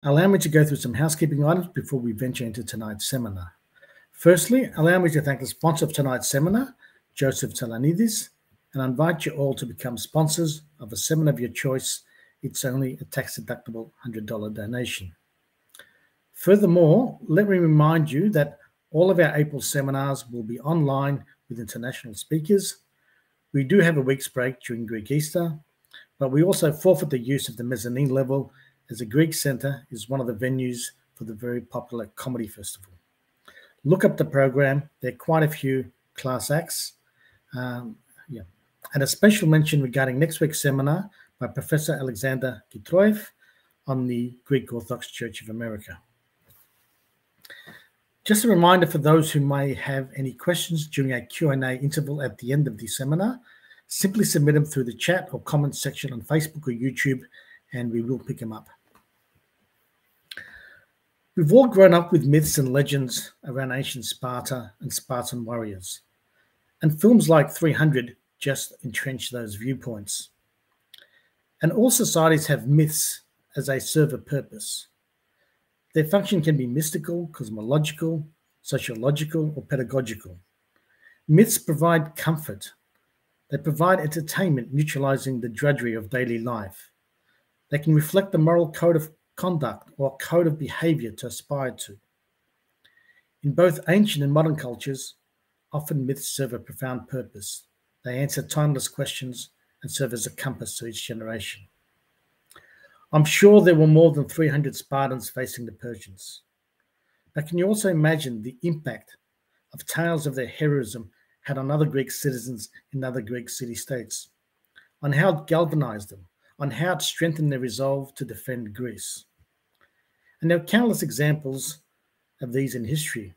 Allow me to go through some housekeeping items before we venture into tonight's seminar. Firstly, allow me to thank the sponsor of tonight's seminar, Joseph Lakonizers, and I invite you all to become sponsors of a seminar of your choice. It's only a tax-deductible $100 donation. Furthermore, let me remind you that all of our April seminars will be online with international speakers. We do have a week's break during Greek Easter, but we also forfeit the use of the mezzanine level as the Greek Centre is one of the venues for the very popular comedy festival. Look up the program. There are quite a few class acts. And a special mention regarding next week's seminar by Professor Alexander Gitroev on the Greek Orthodox Church of America. Just a reminder for those who may have any questions during our Q&A interval at the end of the seminar, simply submit them through the chat or comment section on Facebook or YouTube, and we will pick them up. We've all grown up with myths and legends around ancient Sparta and Spartan warriors, and films like 300 just entrench those viewpoints. And all societies have myths as they serve a purpose. Their function can be mystical, cosmological, sociological, or pedagogical. Myths provide comfort. They provide entertainment, neutralizing the drudgery of daily life. They can reflect the moral code of conduct or code of behavior to aspire to. In both ancient and modern cultures, often myths serve a profound purpose. They answer timeless questions and serve as a compass to each generation. I'm sure there were more than 300 Spartans facing the Persians. But can you also imagine the impact of tales of their heroism had on other Greek citizens in other Greek city-states, on how it galvanized them, on how it strengthened their resolve to defend Greece? And there are countless examples of these in history.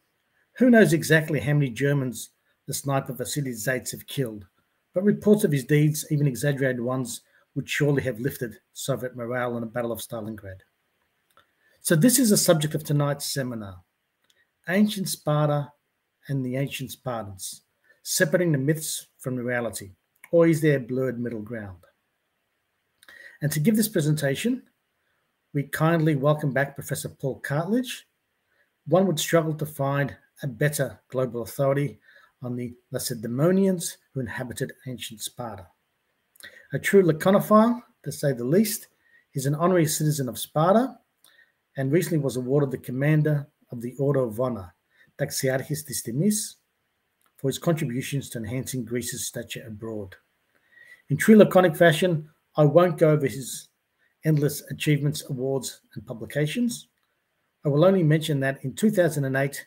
Who knows exactly how many Germans the sniper Vasily Zaitsev killed, but reports of his deeds, even exaggerated ones, would surely have lifted Soviet morale in the Battle of Stalingrad. So this is the subject of tonight's seminar, Ancient Sparta and the Ancient Spartans, separating the myths from reality, or is there a blurred middle ground? And to give this presentation, we kindly welcome back Professor Paul Cartledge. One would struggle to find a better global authority on the Lacedaemonians who inhabited ancient Sparta. A true lakonophile, to say the least, is an honorary citizen of Sparta and recently was awarded the Commander of the Order of Honor, Tαξιάρχης της Τιμῆς, for his contributions to enhancing Greece's stature abroad. In true laconic fashion, I won't go over his endless achievements, awards, and publications. I will only mention that in 2008,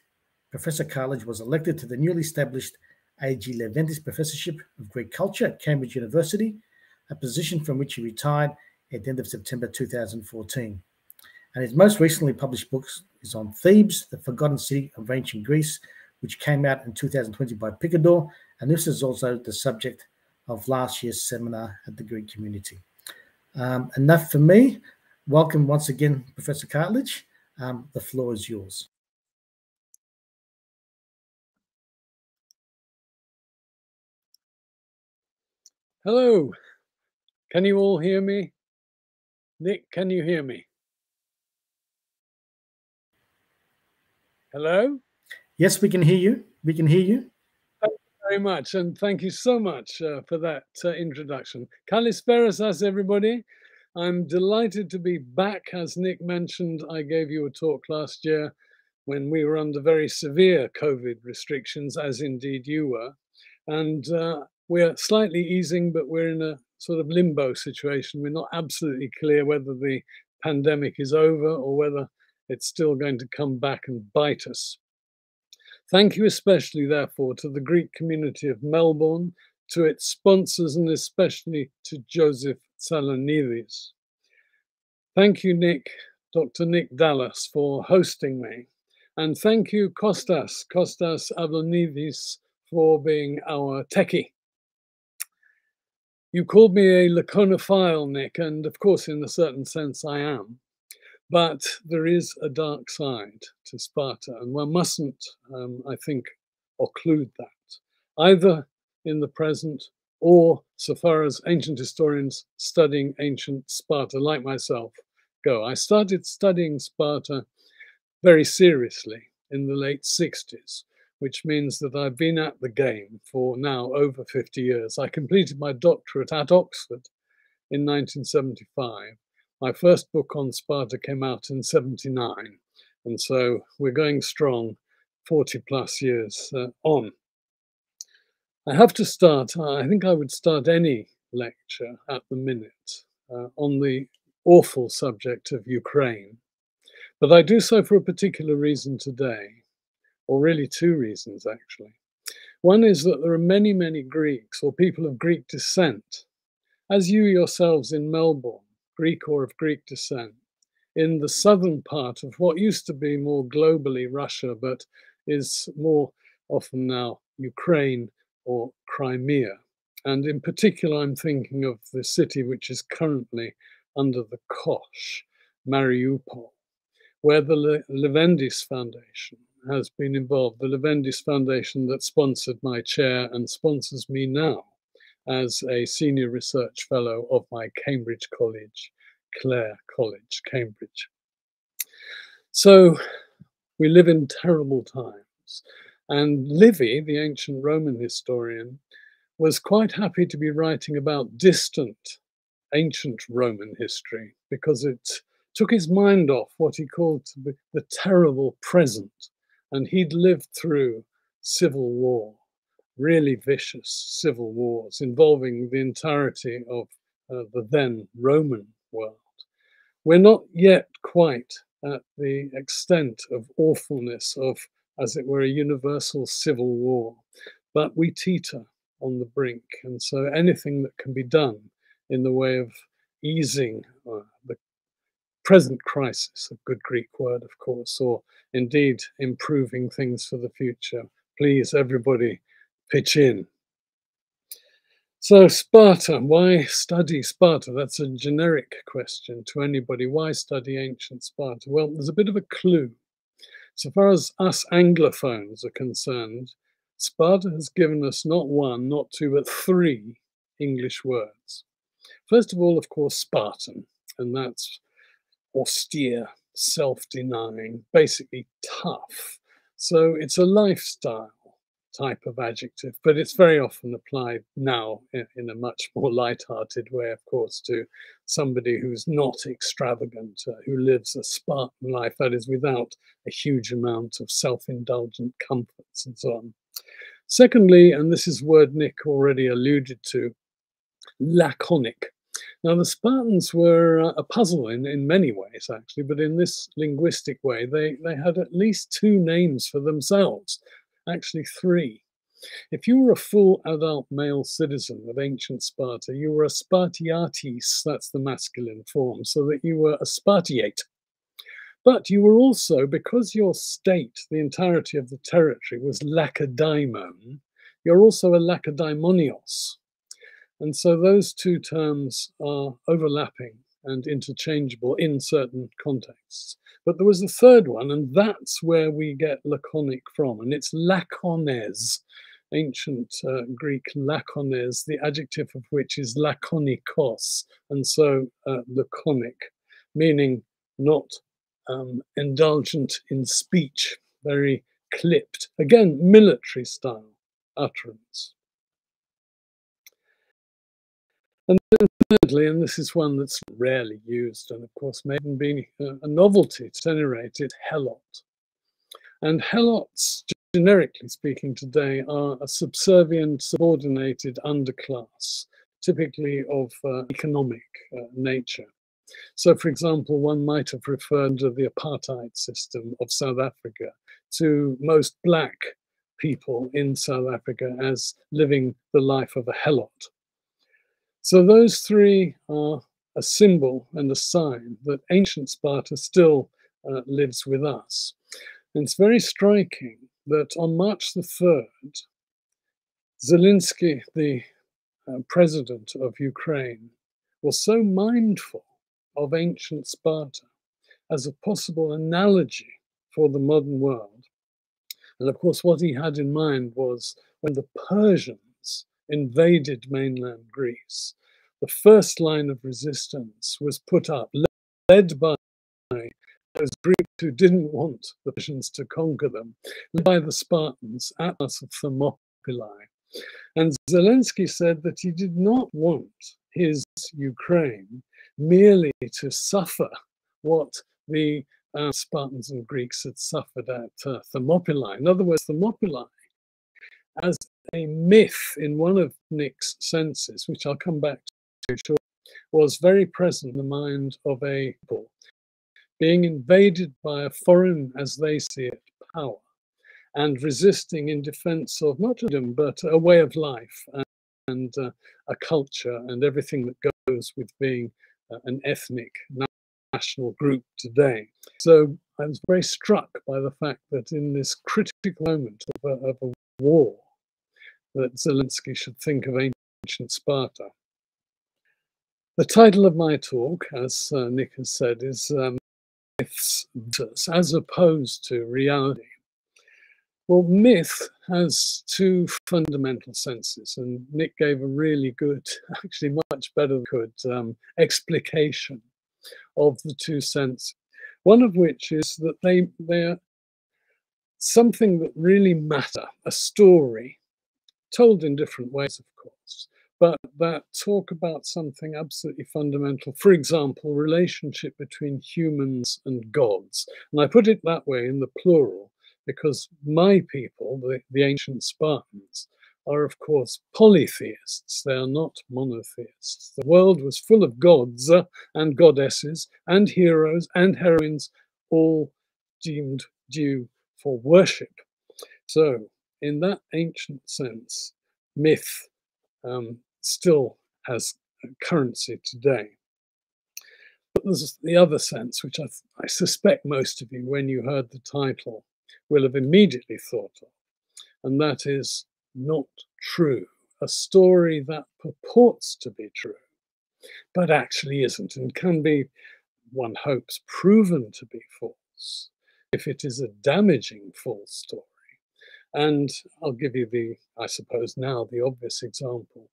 Professor Cartledge was elected to the newly established A.G. Leventis Professorship of Greek Culture at Cambridge University, a position from which he retired at the end of September 2014. And his most recently published book is on Thebes, the Forgotten City of Ancient Greece, which came out in 2020 by Picador, and this is also the subject of last year's seminar at the Greek community. Enough for me. Welcome once again, Professor Cartledge. The floor is yours. Hello. Can you all hear me? Nick, can you hear me? Hello? Yes, we can hear you. We can hear you. Thank you very much, and thank you so much for that introduction. Kalisperas, everybody. I'm delighted to be back. As Nick mentioned, I gave you a talk last year when we were under very severe COVID restrictions, as indeed you were. And we're slightly easing, but we're in a sort of limbo situation. We're not absolutely clear whether the pandemic is over or whether it's still going to come back and bite us. Thank you especially, therefore, to the Greek community of Melbourne, to its sponsors, and especially to Joseph Lakonizers. Thank you, Nick, Dr. Nick Dallas, for hosting me. And thank you, Kostas Avlonidis, for being our techie. You called me a lakonophile, Nick, and of course, in a certain sense, I am. But there is a dark side to Sparta, and one mustn't, I think, occlude that, either in the present or, so far as ancient historians studying ancient Sparta, like myself, go. I started studying Sparta very seriously in the late 60s, which means that I've been at the game for now over 50 years. I completed my doctorate at Oxford in 1975. My first book on Sparta came out in 79. And so we're going strong 40 plus years on. I have to start, I think I would start any lecture at the minute on the awful subject of Ukraine. But I do so for a particular reason today, or really two reasons actually. One is that there are many, many Greeks or people of Greek descent, as you yourselves in Melbourne, Greek or of Greek descent, in the southern part of what used to be more globally Russia, but is more often now Ukraine or Crimea. And in particular, I'm thinking of the city which is currently under the Kosh, Mariupol, where the Leventis Foundation has been involved. The Leventis Foundation that sponsored my chair and sponsors me now as a senior research fellow of my Cambridge College, Clare College, Cambridge. So we live in terrible times. And Livy, the ancient Roman historian, was quite happy to be writing about distant ancient Roman history because it took his mind off what he called to be the terrible present. And he'd lived through civil war, really vicious civil wars involving the entirety of the then Roman world. We're not yet quite at the extent of awfulness of, as it were, a universal civil war, but we teeter on the brink. And so anything that can be done in the way of easing the present crisis, a good Greek word, of course, or indeed improving things for the future, please, everybody, pitch in. So Sparta, why study Sparta? That's a generic question to anybody. Why study ancient Sparta? Well, there's a bit of a clue. So far as us Anglophones are concerned, Sparta has given us not one, not two, but three English words. First of all, of course, Spartan, and that's austere, self-denying, basically tough. So it's a lifestyle type of adjective, but it's very often applied now in a much more light-hearted way, of course, to somebody who's not extravagant, who lives a Spartan life, that is, without a huge amount of self-indulgent comforts and so on. Secondly, and this is a word Nick already alluded to, laconic. Now, the Spartans were a puzzle in many ways, actually, but in this linguistic way, they had at least two names for themselves. Actually, three. If you were a full adult male citizen of ancient Sparta, you were a Spartiates, that's the masculine form, so that you were a Spartiate. But you were also, because your state, the entirety of the territory, was Lacedaemon, you're also a Lacedaemonios. And so those two terms are overlapping and interchangeable in certain contexts. But there was a third one, and that's where we get laconic from, and it's lakones, ancient Greek lakones, the adjective of which is lakonikos, and so laconic, meaning not indulgent in speech, very clipped, again, military style utterance. And then thirdly, and this is one that's rarely used, and of course may even be a novelty at any rate, it's helot. And helots, generically speaking today, are a subservient, subordinated underclass, typically of economic nature. So, for example, one might have referred to the apartheid system of South Africa to most black people in South Africa as living the life of a helot. So those three are a symbol and a sign that ancient Sparta still lives with us. And it's very striking that on March the 3rd, Zelensky, the president of Ukraine, was so mindful of ancient Sparta as a possible analogy for the modern world. And of course, what he had in mind was when the Persians invaded mainland Greece, the first line of resistance was put up, led by those Greeks who didn't want the Persians to conquer them, led by the Spartans at the Thermopylae. And Zelensky said that he did not want his Ukraine merely to suffer what the Spartans and Greeks had suffered at Thermopylae. In other words, Thermopylae, as a myth in one of Nick's senses, which I'll come back to shortly, was very present in the mind of a people being invaded by a foreign, as they see it, power, and resisting in defense of not freedom, but a way of life and a culture and everything that goes with being an ethnic national group today. So I was very struck by the fact that in this critical moment of a war, that Zelensky should think of ancient Sparta. The title of my talk, as Nick has said, is Myths as opposed to reality. Well, myth has two fundamental senses, and Nick gave a really good, actually much better than could, explication of the two senses. One of which is that they're something that really matter, a story, told in different ways, of course, but that talk about something absolutely fundamental. For example, relationship between humans and gods. And I put it that way in the plural, because my people, the ancient Spartans, are of course polytheists. They are not monotheists. The world was full of gods and goddesses and heroes and heroines, all deemed due for worship. So in that ancient sense, myth still has currency today. But there's the other sense, which I suspect most of you, when you heard the title, will have immediately thought of, and that is not true. A story that purports to be true, but actually isn't, and can be, one hopes, proven to be false, if it is a damaging false story. And I'll give you I suppose now, the obvious example.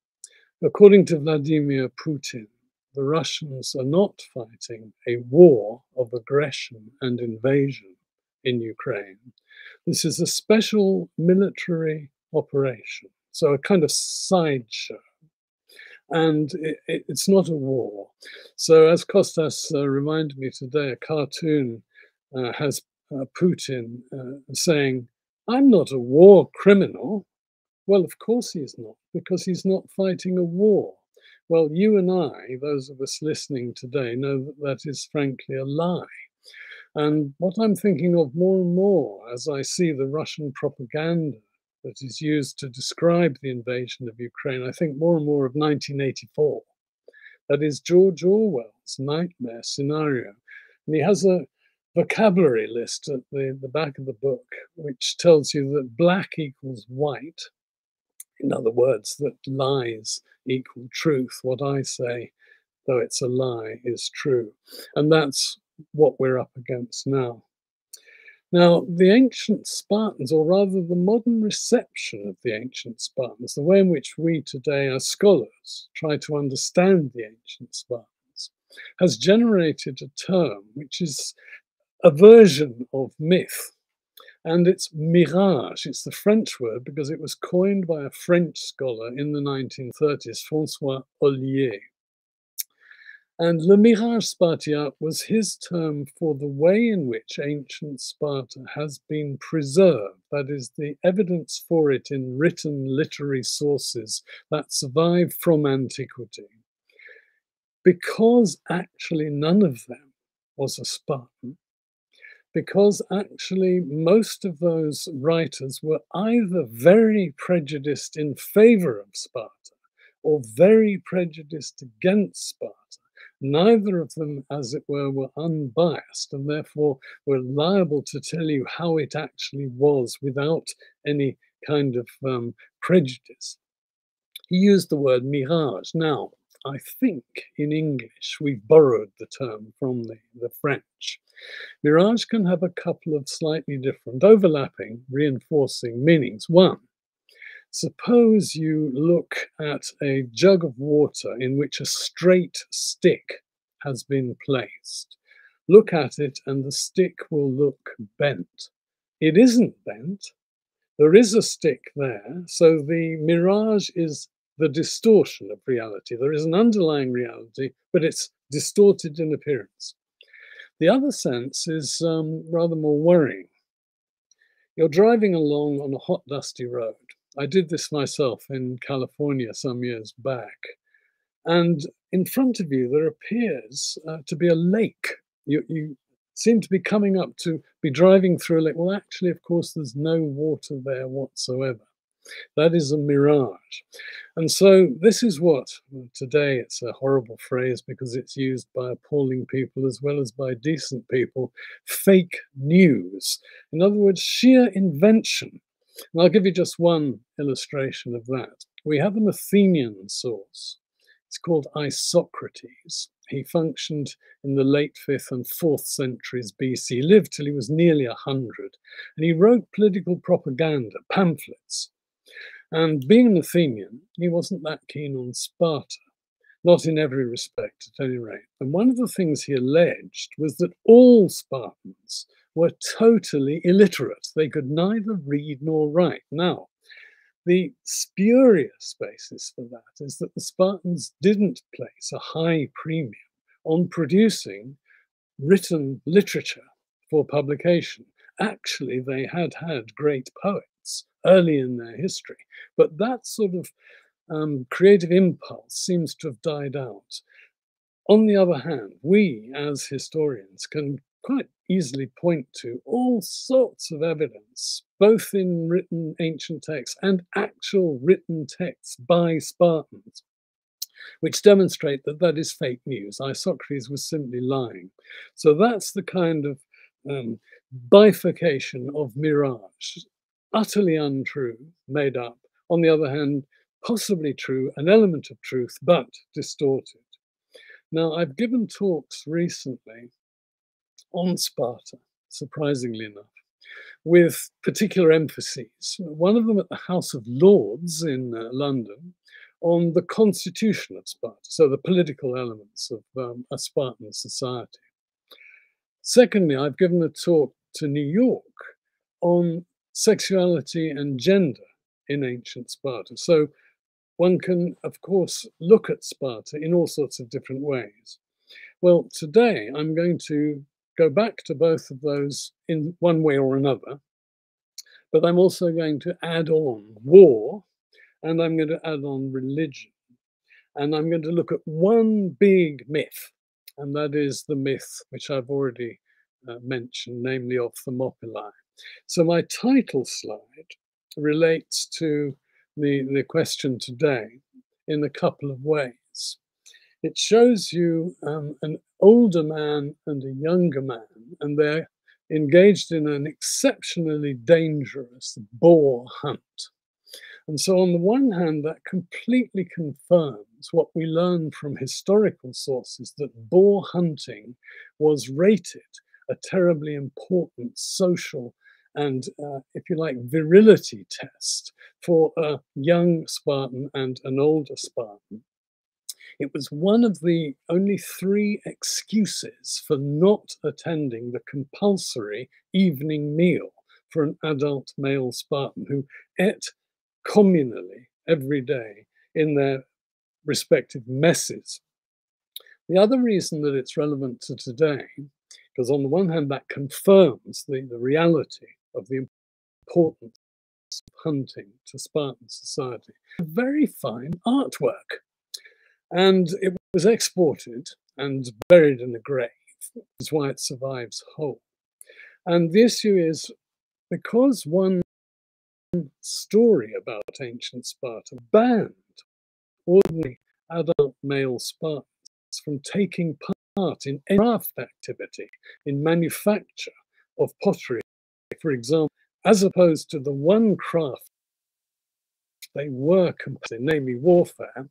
According to Vladimir Putin, the Russians are not fighting a war of aggression and invasion in Ukraine. This is a special military operation, so a kind of sideshow. And it's not a war. So as Kostas reminded me today, a cartoon has Putin saying, "I'm not a war criminal." Well, of course he's not, because he's not fighting a war. Well, you and I, those of us listening today, know that that is frankly a lie. And what I'm thinking of more and more as I see the Russian propaganda that is used to describe the invasion of Ukraine, I think more and more of 1984. That is George Orwell's nightmare scenario. And he has a vocabulary list at the back of the book, which tells you that black equals white. In other words, that lies equal truth. What I say, though it's a lie, is true. And that's what we're up against now. Now, the ancient Spartans, or rather the modern reception of the ancient Spartans, the way in which we today as scholars try to understand the ancient Spartans, has generated a term which is a version of myth. And it's mirage. It's the French word because it was coined by a French scholar in the 1930s, François Ollier. And le mirage spartiate was his term for the way in which ancient Sparta has been preserved. That is, the evidence for it in written literary sources that survive from antiquity. Because actually none of them was a Spartan, because actually most of those writers were either very prejudiced in favor of Sparta or very prejudiced against Sparta. Neither of them, as it were unbiased, and therefore were liable to tell you how it actually was without any kind of prejudice. He used the word mirage. Now, I think in English we've borrowed the term from the French. Mirage can have a couple of slightly different, overlapping, reinforcing meanings. One, suppose you look at a jug of water in which a straight stick has been placed. look at it and the stick will look bent. It isn't bent. There is a stick there, so the mirage is the distortion of reality. There is an underlying reality, but it's distorted in appearance. The other sense is rather more worrying. You're driving along on a hot, dusty road. I did this myself in California some years back. And in front of you, there appears to be a lake. You seem to be coming up to be driving through a lake. Well, actually, of course, there's no water there whatsoever. That is a mirage. And so this is what, today it's a horrible phrase because it's used by appalling people as well as by decent people, fake news. In other words, sheer invention. And I'll give you just one illustration of that. We have an Athenian source. It's called Isocrates. He functioned in the late 5th and 4th centuries BC. He lived till he was nearly 100. And he wrote political propaganda, pamphlets. And being an Athenian, he wasn't that keen on Sparta, not in every respect at any rate. And one of the things he alleged was that all Spartans were totally illiterate. They could neither read nor write. Now, the spurious basis for that is that the Spartans didn't place a high premium on producing written literature for publication. Actually, they had had great poets early in their history, but that sort of creative impulse seems to have died out. On the other hand, we as historians can quite easily point to all sorts of evidence, both in written ancient texts and actual written texts by Spartans, which demonstrate that that is fake news. Isocrates was simply lying. So that's the kind of bifurcation of mirage, utterly untrue, made up. On the other hand, possibly true, an element of truth, but distorted. Now, I've given talks recently on Sparta, surprisingly enough, with particular emphases. One of them at the House of Lords in London on the constitution of Sparta, so the political elements of a Spartan society. Secondly, I've given a talk to New York on sexuality and gender in ancient Sparta. So one can, of course, look at Sparta in all sorts of different ways. Well, today I'm going to go back to both of those in one way or another, but I'm also going to add on war, and I'm going to add on religion, and I'm going to look at one big myth, and that is the myth which I've already mentioned, namely of Thermopylae. So my title slide relates to the question today in a couple of ways. It shows you an older man and a younger man, and they're engaged in an exceptionally dangerous boar hunt. And so on the one hand, that completely confirms what we learn from historical sources, that boar hunting was rated a terribly important social and, if you like, virility test for a young Spartan and an older Spartan. It was one of the only 3 excuses for not attending the compulsory evening meal for an adult male Spartan who ate communally every day in their respective messes. The other reason that it's relevant to today, because on the one hand that confirms the reality of the importance of hunting to Spartan society, a very fine artwork. And it was exported and buried in a grave, which is why it survives whole. And the issue is, because one story about ancient Sparta banned ordinary adult male Spartans from taking part in any craft activity, in manufacture of pottery, for example, as opposed to the one craft they were complicit in, namely warfare.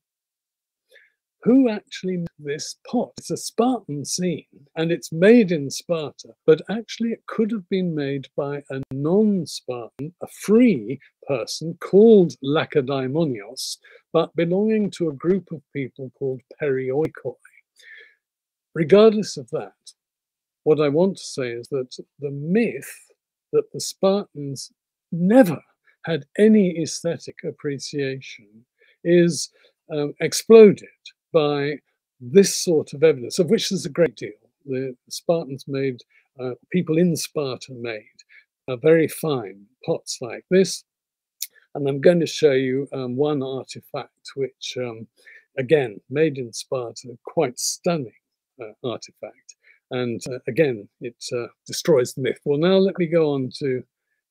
Who actually made this pot? It's a Spartan scene and it's made in Sparta, but actually it could have been made by a non-Spartan, a free person called Lacedaemonios, but belonging to a group of people called perioikoi. Regardless of that, what I want to say is that the myth that the Spartans never had any aesthetic appreciation is exploded by this sort of evidence, of which there's a great deal. The Spartans made, people in Sparta made very fine pots like this. And I'm going to show you one artifact, which, again, made in Sparta, quite stunning artifact. And again, it destroys the myth. Well, now let me go on to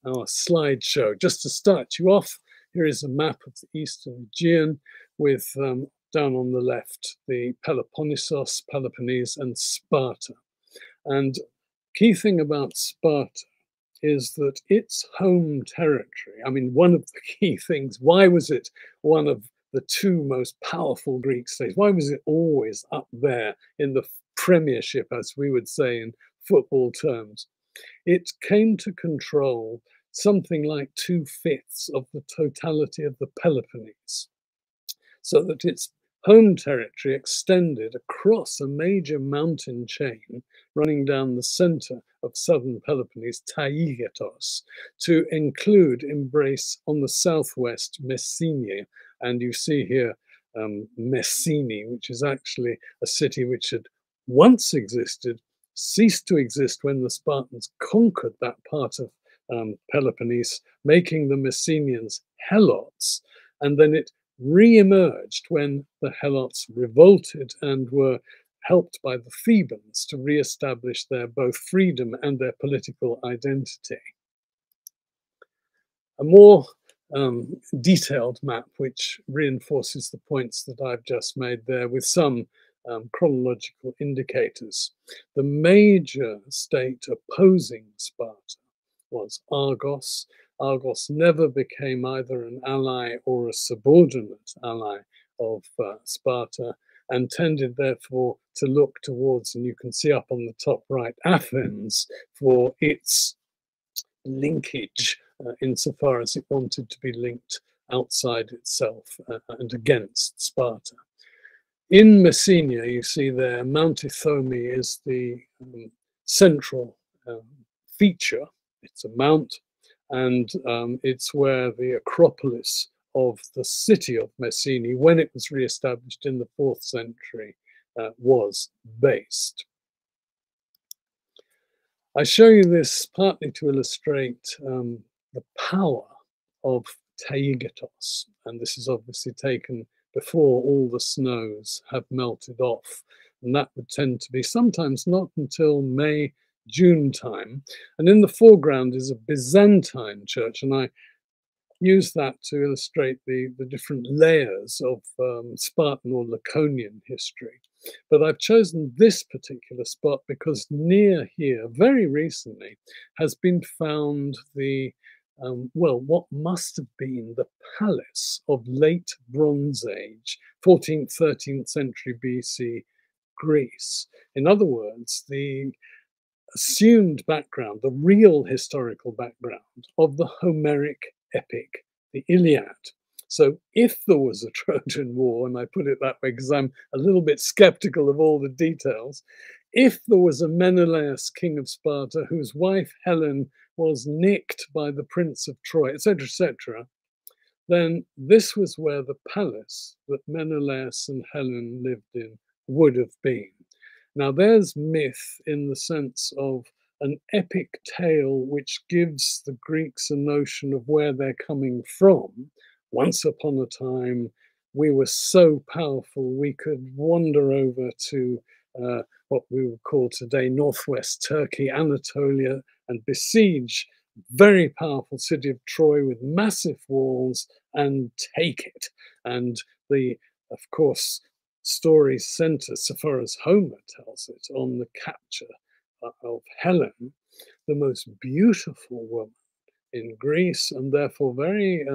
our slideshow. Just to start you off, here is a map of the Eastern Aegean with, down on the left, the Peloponnesos, Peloponnese, and Sparta. And key thing about Sparta is that its home territory, I mean, one of the key things, why was it one of the two most powerful Greek states? Why was it always up there in the premiership, as we would say in football terms? It came to control something like 2/5 of the totality of the Peloponnese, so that its home territory extended across a major mountain chain running down the center of southern Peloponnese, Taigetos, to embrace on the southwest Messenia. And you see here Messene, which is actually a city which had once existed, ceased to exist when the Spartans conquered that part of Peloponnese, making the Messenians helots, and then it re-emerged when the helots revolted and were helped by the Thebans to re-establish their both freedom and their political identity. A more detailed map which reinforces the points that I've just made there with some chronological indicators. The major state opposing Sparta was Argos. Argos never became either an ally or a subordinate ally of Sparta, and tended therefore to look towards, and you can see up on the top right, Athens for its linkage insofar as it wanted to be linked outside itself and against Sparta. In Messenia, you see there, Mount Ithome is the central feature. It's a mount, and it's where the Acropolis of the city of Messene, when it was re-established in the 4th century, was based. I show you this partly to illustrate the power of Taigetos, and this is obviously taken before all the snows have melted off, and that would tend to be sometimes not until May, June time. And in the foreground is a Byzantine church, and I use that to illustrate the different layers of Spartan or Laconian history. But I've chosen this particular spot because near here, very recently, has been found the, well, what must have been the palace of late Bronze Age, 14th, 13th century BC Greece. In other words, the assumed background, the real historical background of the Homeric epic, the Iliad. So if there was a Trojan War, and I put it that way because I'm a little bit skeptical of all the details, if there was a Menelaus, king of Sparta, whose wife Helen was nicked by the Prince of Troy, etc., then this was where the palace that Menelaus and Helen lived in would have been. Now there's myth in the sense of an epic tale which gives the Greeks a notion of where they're coming from. Once upon a time, we were so powerful we could wander over to what we would call today northwest Turkey, Anatolia, and besiege very powerful city of Troy with massive walls and take it. And the, of course, story centers, so far as Homer tells it, on the capture of Helen, the most beautiful woman in Greece, and therefore very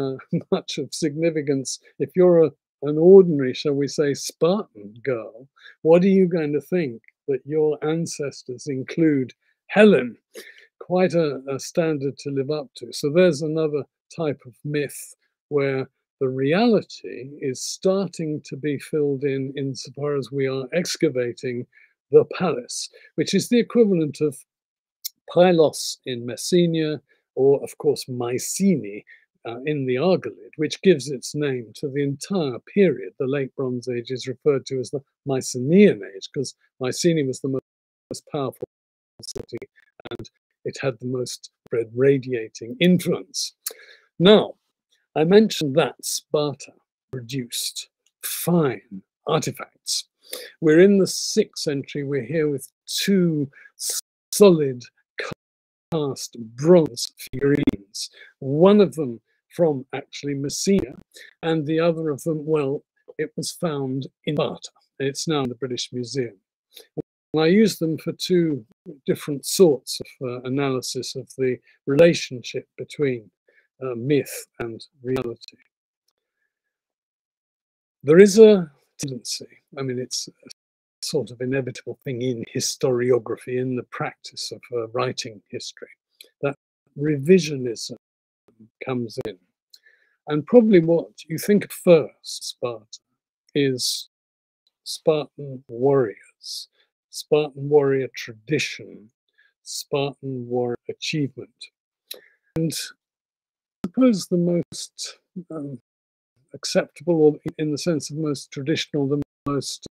much of significance. If you're an ordinary, shall we say, Spartan girl, what are you going to think that your ancestors include Helen? Quite a standard to live up to. So there's another type of myth where the reality is starting to be filled in insofar as we are excavating the palace, which is the equivalent of Pylos in Messenia, or of course Mycenae in the Argolid, which gives its name to the entire period. The Late Bronze Age is referred to as the Mycenaean Age because Mycenae was the most powerful city and it had the most radiating influence. Now, I mentioned that Sparta produced fine artifacts. We're in the 6th century. We're here with 2 solid cast bronze figurines, one of them from actually Messenia, and the other of them, well, it was found in Sparta. It's now in the British Museum. And I use them for 2 different sorts of analysis of the relationship between myth and reality. There is a tendency, I mean, it's a sort of inevitable thing in historiography, in the practice of writing history, that revisionism comes in. And probably what you think of first, Sparta, is Spartan warriors, Spartan warrior tradition, Spartan warrior achievement. And I suppose the most acceptable, or in the sense of most traditional, the most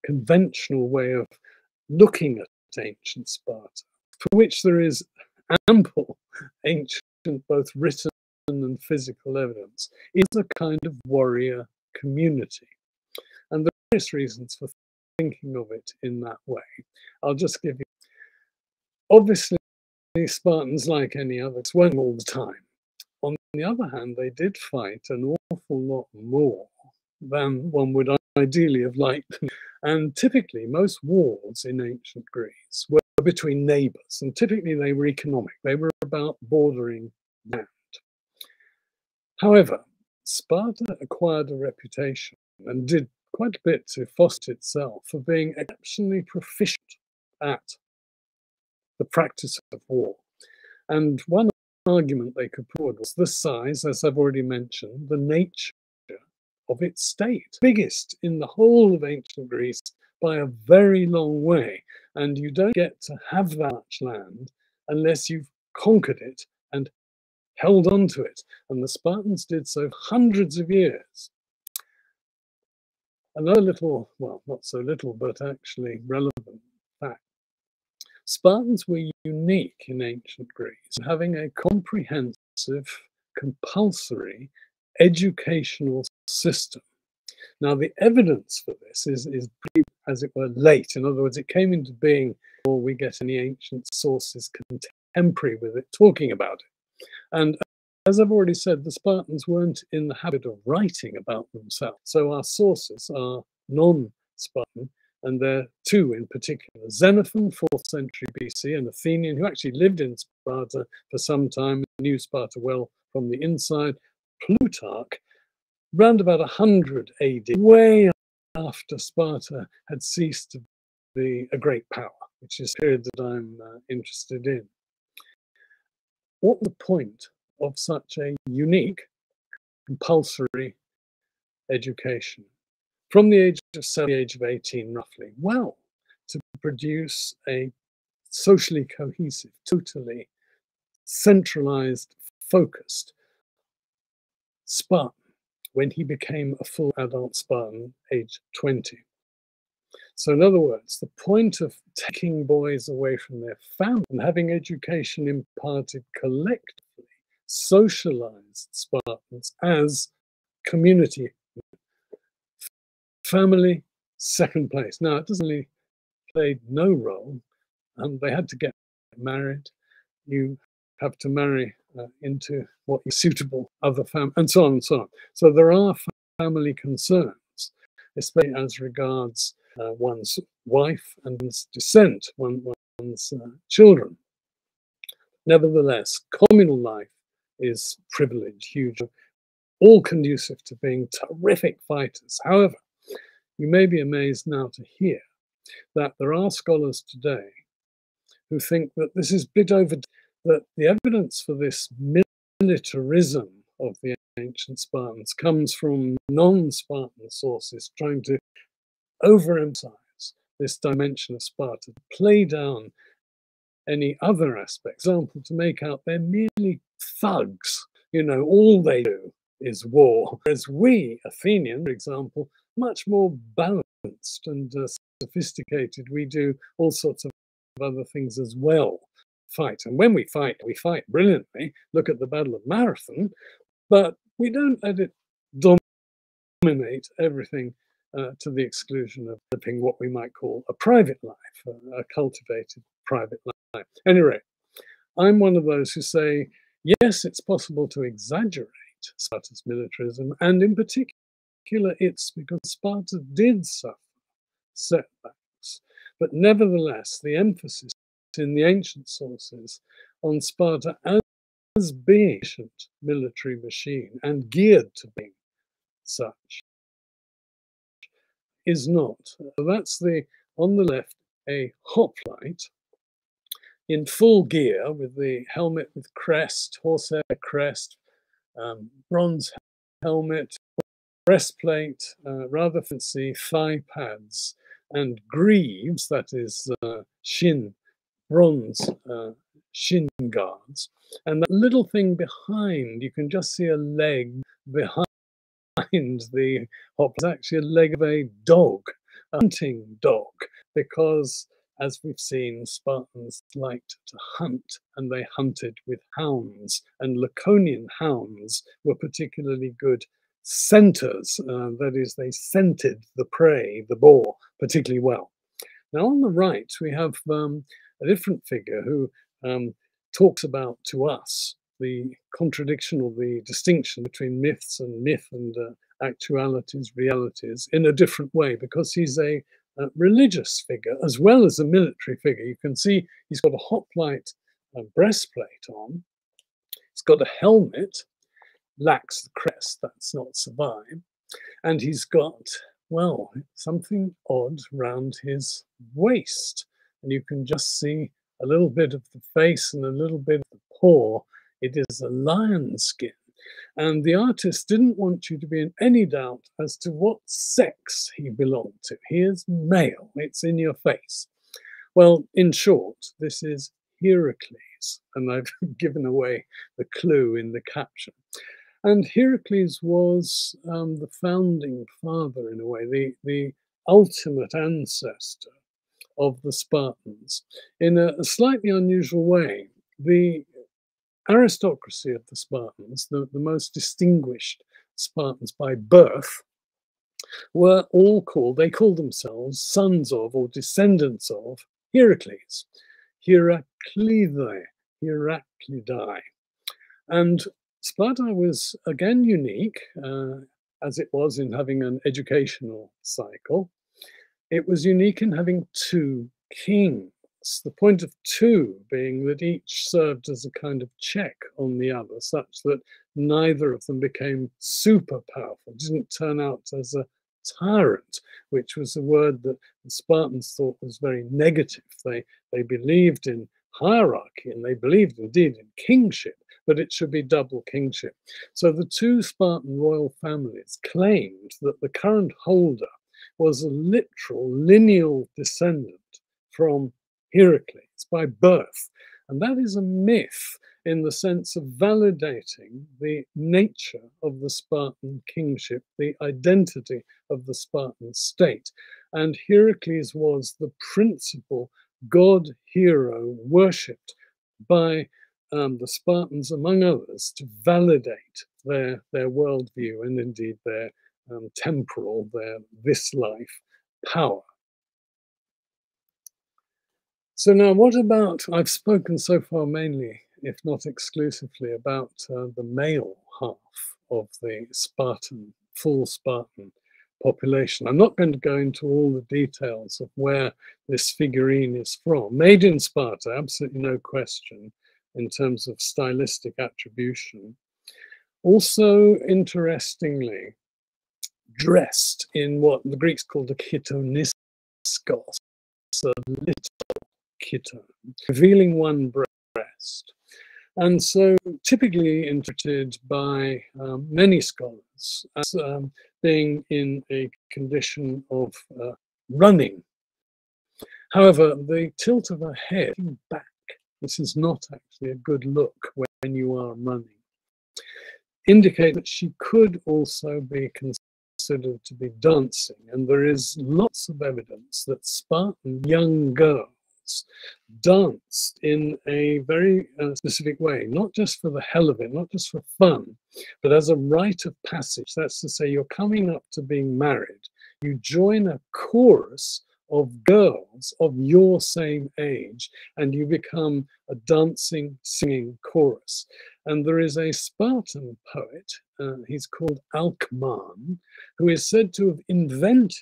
conventional way of looking at ancient Sparta, for which there is ample ancient, both written and physical evidence, is a kind of warrior community. And there are various reasons for thinking of it in that way. I'll just give you, obviously, Spartans, like any others, weren't all the time. On the other hand, they did fight an awful lot more than one would ideally have liked. And typically, most wars in ancient Greece were between neighbors, and typically they were economic. They were about bordering land. However, Sparta acquired a reputation and did quite a bit to foster itself for being exceptionally proficient at the practice of war. And one argument they could put forward was the size, as I've already mentioned, the nature of its state. Biggest in the whole of ancient Greece by a very long way. And you don't get to have that much land unless you've conquered it and held on to it. And the Spartans did so hundreds of years. Another little, well, not so little, but actually relevant fact. Spartans were unique in ancient Greece, having a comprehensive, compulsory educational system. Now, the evidence for this is pretty, as it were, late. In other words, it came into being before we get any ancient sources contemporary with it talking about it. And as I've already said, the Spartans weren't in the habit of writing about themselves. So our sources are non-Spartan, and there are 2 in particular. Xenophon, 4th century BC, an Athenian who actually lived in Sparta for some time, knew Sparta well from the inside. Plutarch, round about 100 AD, way after Sparta had ceased to be a great power, which is the period that I'm interested in. What was the point of such a unique, compulsory education from the age of 7 to the age of 18, roughly? Well, to produce a socially cohesive, totally centralized, focused Spartan when he became a full adult Spartan, age 20. So in other words, the point of taking boys away from their family and having education imparted collectively socialized Spartans as community. Family, second place. Now, it doesn't really play no role. They had to get married. You have to marry into what is suitable other family, and so on and so on. So there are family concerns, especially as regards one's wife and one's descent, one's children. Nevertheless, communal life is privileged, huge, all conducive to being terrific fighters. However, you may be amazed now to hear that there are scholars today who think that this is a bit overdone, that the evidence for this militarism of the ancient Spartans comes from non-Spartan sources trying to overemphasize this dimension of Sparta, play down any other aspects. For example, to make out they're merely thugs. You know, all they do is war. Whereas we, Athenians, for example, much more balanced and sophisticated. We do all sorts of other things as well. Fight. And when we fight brilliantly. Look at the Battle of Marathon. But we don't let it dominate everything to the exclusion of living what we might call a private life, a cultivated private life. Anyway, I'm one of those who say, yes, it's possible to exaggerate Sparta's militarism, and in particular, it's because Sparta did suffer setbacks. But nevertheless, the emphasis in the ancient sources on Sparta as being an ancient military machine and geared to being such is not. So that's on the left, a hoplite in full gear with the helmet with crest, horsehair crest, bronze helmet, breastplate, rather fancy thigh pads, and greaves, that is bronze shin guards. And that little thing behind, you can just see a leg behind the hop. It's actually a leg of a dog, a hunting dog, because as we've seen, Spartans liked to hunt, and they hunted with hounds, and Laconian hounds were particularly good scenters. That is, they scented the prey, the boar, particularly well. Now, on the right, we have a different figure who talks about, to us, the contradiction or the distinction between myth and actualities, realities, in a different way, because he's a religious figure as well as a military figure. You can see he's got a hoplite breastplate on. He's got a helmet, lacks the crest, that's not survived. And he's got, well, something odd round his waist. And you can just see a little bit of the face and a little bit of the paw. It is a lion skin. And the artist didn't want you to be in any doubt as to what sex he belonged to. He is male, it's in your face. Well, in short, this is Heracles, and I've given away the clue in the caption. And Heracles was the founding father, in a way, the ultimate ancestor of the Spartans. In a slightly unusual way, the aristocracy of the Spartans, the most distinguished Spartans by birth, were all they called themselves sons of or descendants of Heracles, Heraclidae. And Sparta was again unique, as it was in having an educational cycle. It was unique in having two kings. The point of two being that each served as a kind of check on the other, such that neither of them became super powerful, didn't turn out as a tyrant, which was a word that the Spartans thought was very negative. They believed in hierarchy, and they believed indeed in kingship, but it should be double kingship. So the two Spartan royal families claimed that the current holder was a literal lineal descendant from Heracles by birth. And that is a myth in the sense of validating the nature of the Spartan kingship, the identity of the Spartan state. And Heracles was the principal god hero worshipped by the Spartans, among others, to validate their worldview and indeed their temporal, their this life power. So now what about, I've spoken so far mainly, if not exclusively, about the male half of the Spartan, full Spartan population. I'm not going to go into all the details of where this figurine is from. Made in Sparta, absolutely no question, in terms of stylistic attribution. Also, interestingly, dressed in what the Greeks called a kitoniskos, a little chiton, revealing one breast. And so typically interpreted by many scholars as being in a condition of running However, the tilt of her head back, this is not actually a good look when you are running, indicate that she could also be considered to be dancing. And there is lots of evidence that Spartan young girls danced in a very specific way, not just for the hell of it, not just for fun, but as a rite of passage. That's to say, you're coming up to being married, you join a chorus of girls of your same age, and you become a dancing, singing chorus. And there is a Spartan poet, he's called Alcman, who is said to have invented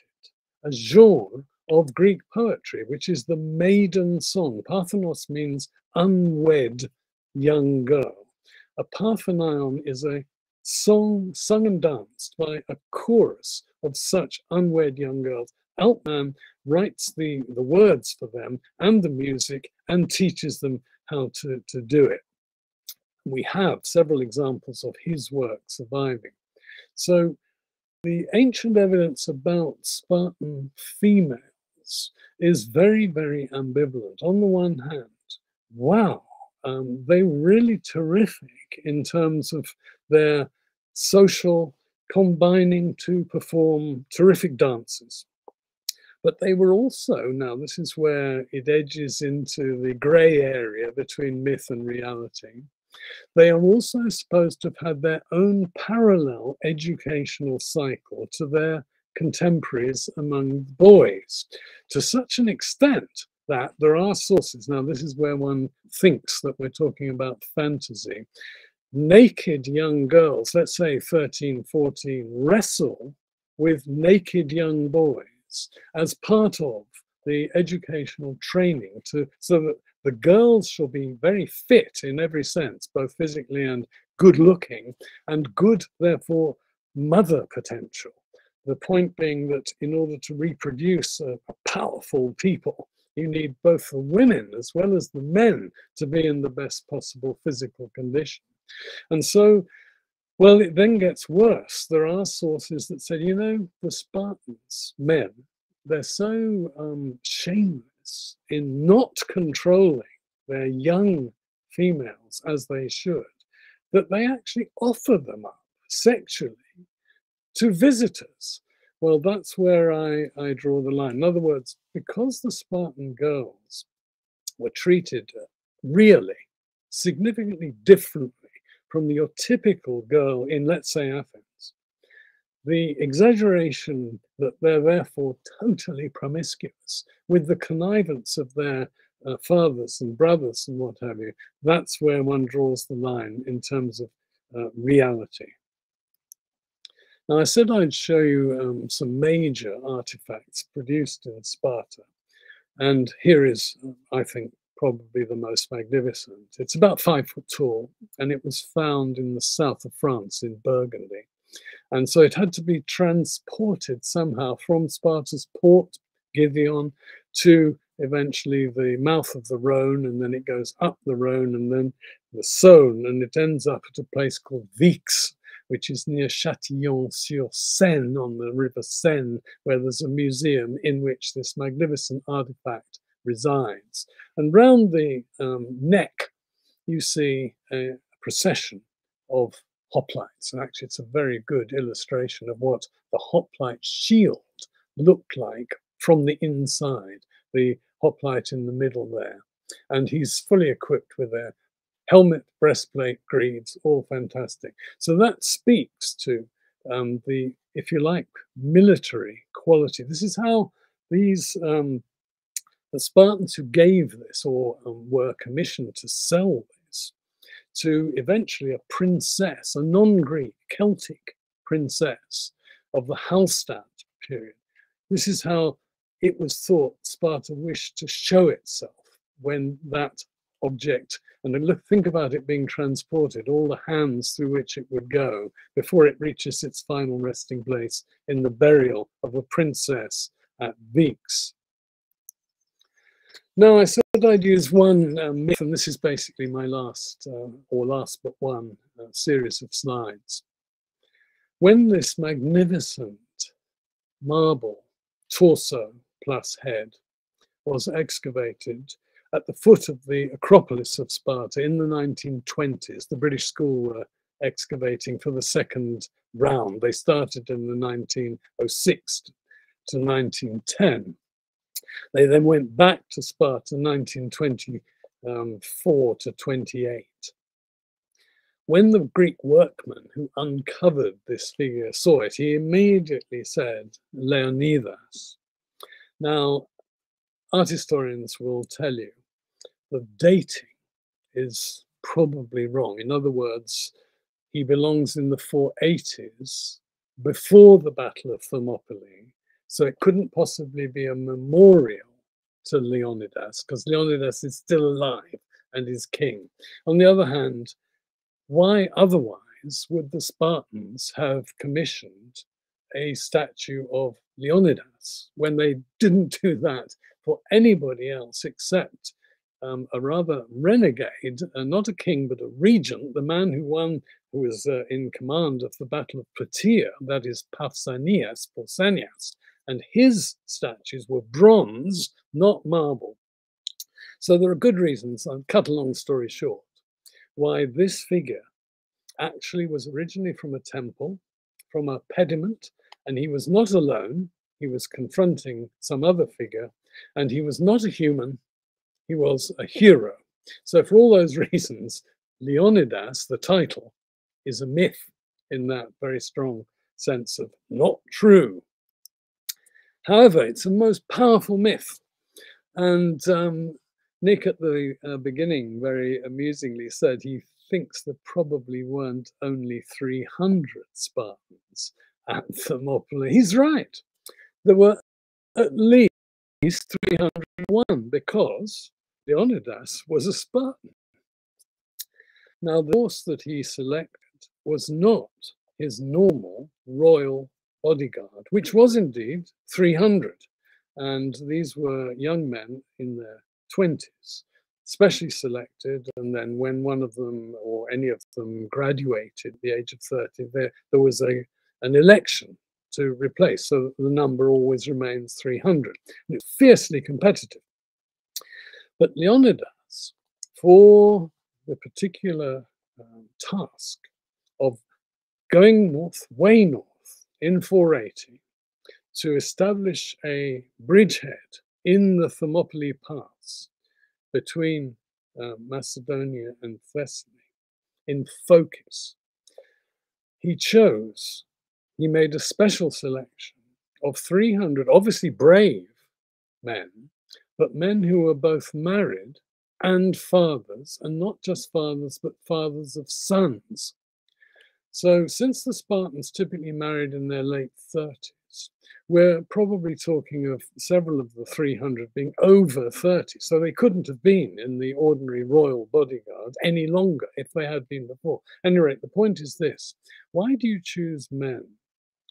a genre of Greek poetry, which is the maiden song. Parthenos means unwed young girl. A Parthenion is a song sung and danced by a chorus of such unwed young girls. Alcman writes the words for them and the music and teaches them how to do it. We have several examples of his work surviving. So the ancient evidence about Spartan females is very, very ambivalent. On the one hand, wow, they're really terrific in terms of their social combining to perform terrific dances. But they were also, now this is where it edges into the grey area between myth and reality, they are also supposed to have had their own parallel educational cycle to their contemporaries among boys, to such an extent that there are sources, now this is where one thinks that we're talking about fantasy, naked young girls, let's say 13, 14, wrestle with naked young boys as part of the educational training so that the girls shall be very fit in every sense, both physically and good looking, and good, therefore, mother potential. The point being that in order to reproduce a powerful people, you need both the women as well as the men to be in the best possible physical condition. And so, well, it then gets worse. There are sources that say, you know, the Spartans, men, they're so shameless in not controlling their young females as they should, that they actually offer them up sexually to visitors. Well, that's where I draw the line. In other words, because the Spartan girls were treated really significantly differently from your typical girl in, let's say, Athens, the exaggeration that they're therefore totally promiscuous with the connivance of their fathers and brothers and what have you, that's where one draws the line in terms of reality. Now, I said I'd show you some major artifacts produced in Sparta, and here is, I think, probably the most magnificent. It's about 5 foot tall, and it was found in the south of France in Burgundy. And so it had to be transported somehow from Sparta's port, Gideon, to eventually the mouth of the Rhone, and then it goes up the Rhone and then the Saône, and it ends up at a place called Vix, which is near Châtillon-sur-Seine on the River Seine, where there's a museum in which this magnificent artifact resides. And round the neck, you see a procession of hoplites. And actually, it's a very good illustration of what the hoplite shield looked like from the inside, the hoplite in the middle there. And he's fully equipped with a helmet, breastplate, greaves, all fantastic. So that speaks to the, if you like, military quality. This is how these, the Spartans who gave this or were commissioned to sell this to eventually a princess, a non-Greek, Celtic princess of the Hallstatt period. This is how it was thought Sparta wished to show itself when that object, and think about it being transported, all the hands through which it would go before it reaches its final resting place in the burial of a princess at Vix. Now, I said I'd use one myth, and this is basically my last, or last but one, series of slides. When this magnificent marble torso plus head was excavated at the foot of the Acropolis of Sparta in the 1920s. The British School were excavating for the second round. They started in the 1906 to 1910. They then went back to Sparta 1924 to 28. When the Greek workman who uncovered this figure saw it, he immediately said, Lakonizers. Now, art historians will tell you the dating is probably wrong. In other words, he belongs in the 480s, before the Battle of Thermopylae, so it couldn't possibly be a memorial to Leonidas, because Leonidas is still alive and is king. On the other hand, why otherwise would the Spartans have commissioned a statue of Leonidas when they didn't do that for anybody else except a rather renegade, not a king but a regent, the man who was in command of the Battle of Plataea, that is Pausanias, and his statues were bronze, not marble. So there are good reasons, I'll cut a long story short, why this figure actually was originally from a temple, from a pediment, and he was not alone. He was confronting some other figure, and he was not a human, he was a hero. So for all those reasons, Leonidas, the title, is a myth in that very strong sense of not true. However, it's a most powerful myth. And Nick at the beginning very amusingly said he thinks there probably weren't only 300 Spartans at Thermopylae. He's right. There were at least 301 because Leonidas was a Spartan. Now, the horse that he selected was not his normal royal bodyguard, which was indeed 300. And these were young men in their 20s, specially selected. And then when one of them or any of them graduated at the age of 30, there was an election to replace. So the number always remains 300. And it's fiercely competitive. But Leonidas, for the particular task of going north, way north, in 480, to establish a bridgehead in the Thermopylae Pass between Macedonia and Thessaly in Phocis, he made a special selection of 300, obviously brave men, but men who were both married and fathers, and not just fathers, but fathers of sons. So since the Spartans typically married in their late 30s, we're probably talking of several of the 300 being over 30. So they couldn't have been in the ordinary royal bodyguard any longer if they had been before. At any rate, the point is this: why do you choose men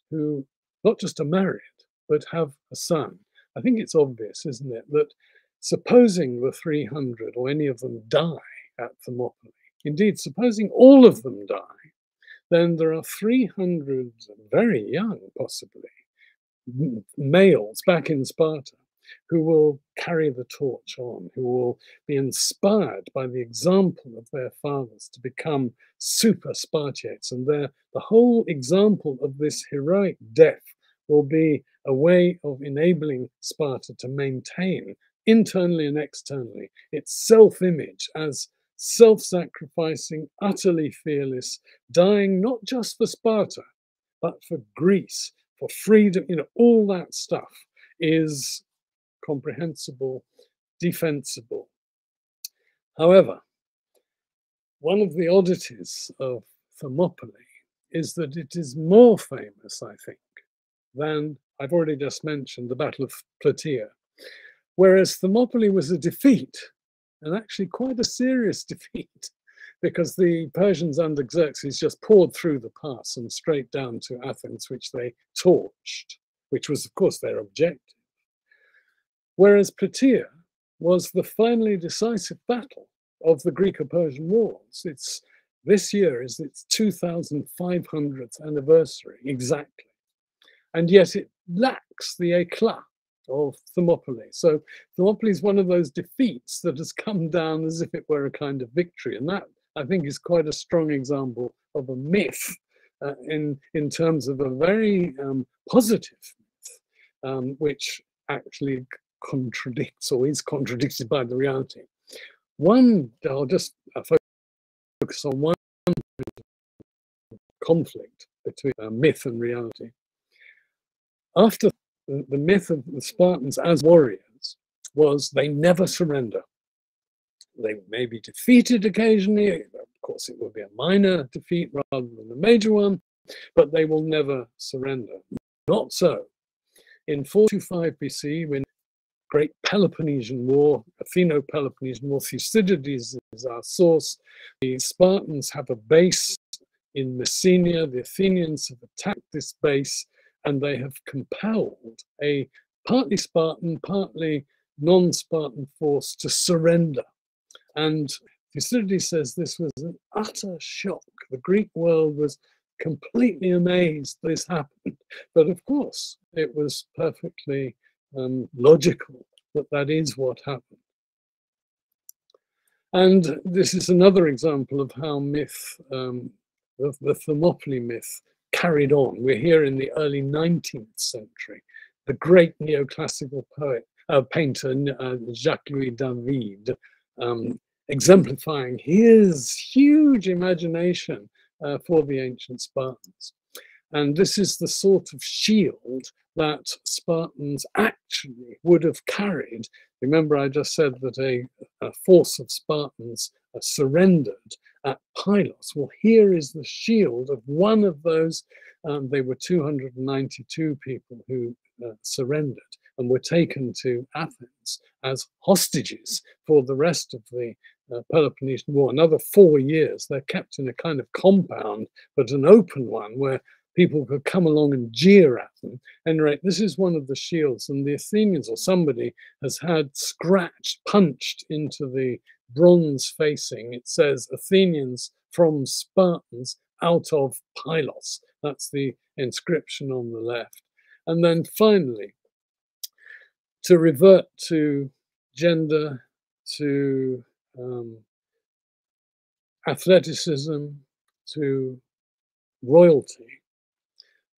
who not just are married, but have a son? I think it's obvious, isn't it, that supposing the 300 or any of them die at Thermopylae, indeed, supposing all of them die, then there are 300 very young, possibly, males back in Sparta who will carry the torch on, who will be inspired by the example of their fathers to become super Spartiates. And the whole example of this heroic death will be a way of enabling Sparta to maintain internally and externally its self-image as self-sacrificing, utterly fearless, dying not just for Sparta, but for Greece, for freedom. All that stuff is comprehensible, defensible. However, one of the oddities of Thermopylae is that it is more famous, I think, than I've already just mentioned, the Battle of Plataea, whereas Thermopylae was a defeat, and actually quite a serious defeat, because the Persians under Xerxes just poured through the pass and straight down to Athens, which they torched, which was, of course, their objective. Whereas Plataea was the finally decisive battle of the Greco-Persian Wars. This year is its 2500th anniversary, exactly. And yet it lacks the éclat of Thermopylae. So Thermopylae is one of those defeats that has come down as if it were a kind of victory. And that, I think, is quite a strong example of a myth in terms of a very positive myth, which actually contradicts or is contradicted by the reality. I'll just focus on one conflict between myth and reality. After the myth of the Spartans as warriors was they never surrender. They may be defeated occasionally. Of course, it will be a minor defeat rather than a major one, but they will never surrender. Not so. In 425 BC, when Great Peloponnesian War, Atheno-Peloponnesian War, Thucydides is our source. The Spartans have a base in Messenia. The Athenians have attacked this base, and they have compelled a partly Spartan, partly non-Spartan force to surrender. And Thucydides says this was an utter shock. The Greek world was completely amazed this happened. But of course, it was perfectly logical that that is what happened. And this is another example of how myth, the Thermopylae myth, carried on. We're here in the early 19th century. The great neoclassical painter, Jacques-Louis David, exemplifying his huge imagination for the ancient Spartans. And this is the sort of shield that Spartans actually would have carried. Remember, I just said that a force of Spartans surrendered at Pylos. Well, here is the shield of one of those. They were 292 people who surrendered and were taken to Athens as hostages for the rest of the Peloponnesian War. Another 4 years, they're kept in a kind of compound, but an open one where people could come along and jeer at them. And right, this is one of the shields, and the Athenians or somebody has had punched into the bronze facing. It says Athenians from Spartans out of Pylos. That's the inscription on the left. And then finally, to revert to gender, to athleticism, to royalty,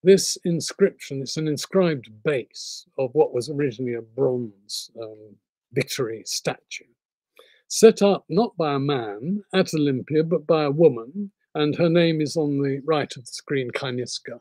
this inscription is an inscribed base of what was originally a bronze victory statue, set up not by a man at Olympia, but by a woman, and her name is on the right of the screen, Kyniska.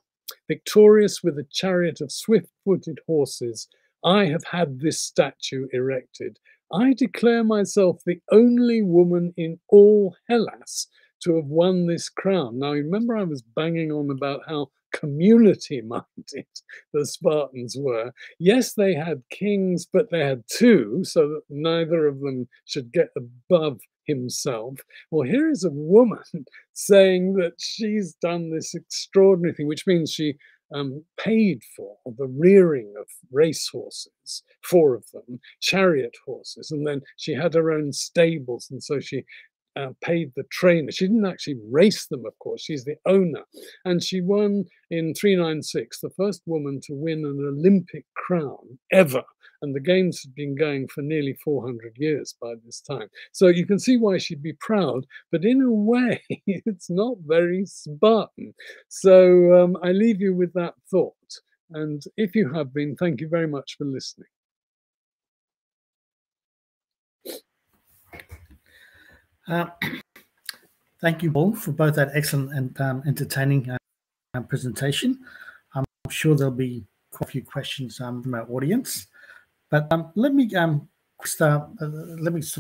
Victorious with a chariot of swift-footed horses, I have had this statue erected. I declare myself the only woman in all Hellas to have won this crown. Now, remember, I was banging on about how community-minded the Spartans were. Yes, they had kings, but they had two, so that neither of them should get above himself. Well, here is a woman saying that she's done this extraordinary thing, which means she paid for the rearing of racehorses, 4 of them, chariot horses, and then she had her own stables, and so she paid the trainer. She didn't actually race them, of course. She's the owner. And she won in 396, the first woman to win an Olympic crown ever. And the games had been going for nearly 400 years by this time. So you can see why she'd be proud, but in a way, it's not very Spartan. So I leave you with that thought. And if you have been, thank you very much for listening. Thank you, Paul, for both that excellent and entertaining presentation. I'm sure there'll be quite a few questions from our audience, but let me sort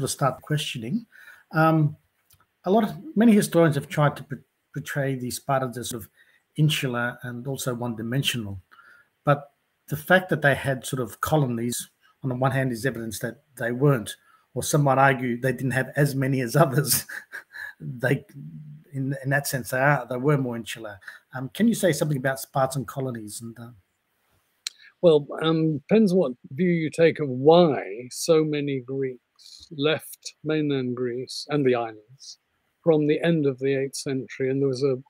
of start questioning. Many historians have tried to portray the Spartans as sort of insular and also one-dimensional, but the fact that they had sort of colonies on the one hand is evidence that they weren't, or some might argue they didn't have as many as others. In that sense, they were more insular. Can you say something about Spartan colonies? And well, depends what view you take of why so many Greeks left mainland Greece and the islands from the end of the 8th century, and there was a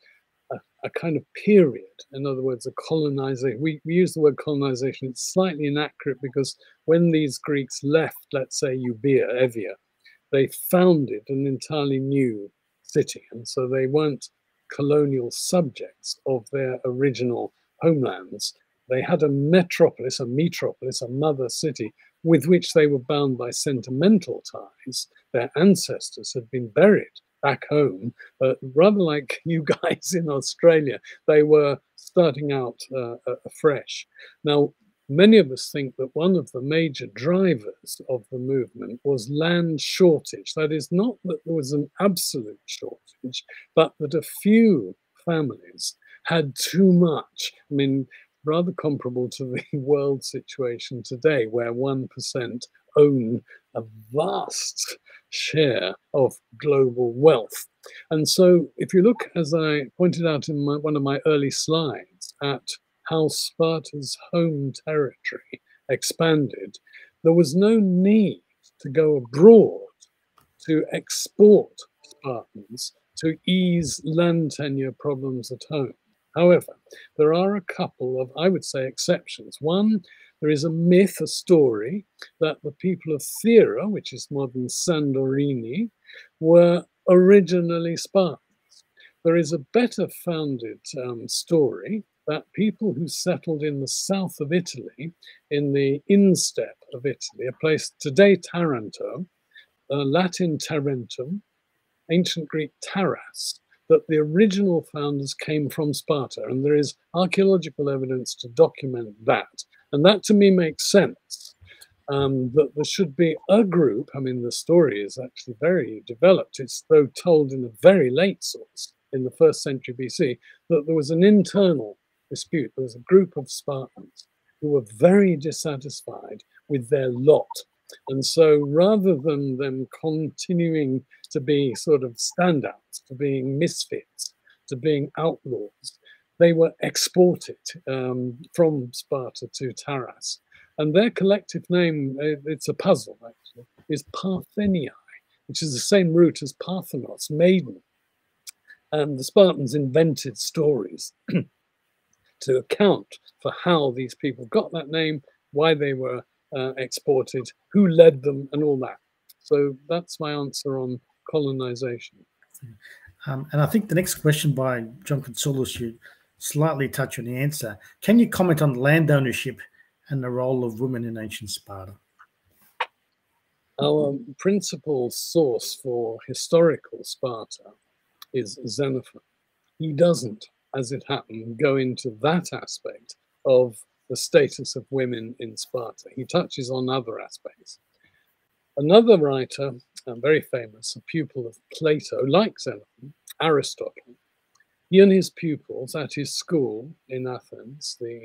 a kind of period. In other words, a colonization. We use the word colonization. It's slightly inaccurate because when these Greeks left, let's say Evia, they founded an entirely new city. And so they weren't colonial subjects of their original homelands. They had a metropolis, a mother city, with which they were bound by sentimental ties. Their ancestors had been buried back home, rather like you guys in Australia. They were starting out afresh. Now, many of us think that one of the major drivers of the movement was land shortage. That is, not that there was an absolute shortage, but that a few families had too much. I mean, rather comparable to the world situation today, where 1% own a vast share of global wealth. And so if you look, as I pointed out in one of my early slides, at how Sparta's home territory expanded, there was no need to go abroad to export Spartans to ease land tenure problems at home. However, there are a couple of, I would say, exceptions. One, there is a myth, a story, that the people of Thera, which is modern Santorini, were originally Spartans. There is a better founded story that people who settled in the south of Italy, in the instep of Italy, a place today Taranto, Latin Tarentum, ancient Greek Taras, that the original founders came from Sparta, and there is archaeological evidence to document that. And that to me makes sense, that there should be a group. I mean, the story is actually very developed. It's though told in a very late source, in the 1st century BC, that there was an internal dispute. There was a group of Spartans who were very dissatisfied with their lot. And so rather than them continuing to be sort of standouts, to being misfits, to being outlaws, they were exported from Sparta to Taras. And their collective name, it's a puzzle actually, is Partheniae, which is the same root as Parthenos, maiden. And the Spartans invented stories to account for how these people got that name, why they were exported, who led them, and all that. So that's my answer on colonization. And I think the next question by John Consulos, you slightly touch on the answer. Can you comment on land ownership and the role of women in ancient Sparta? Our principal source for historical Sparta is Xenophon. He doesn't, as it happened, go into that aspect of the status of women in Sparta. He touches on other aspects. Another writer, very famous, a pupil of Plato, like Xenophon, Aristotle, he and his pupils at his school in Athens, the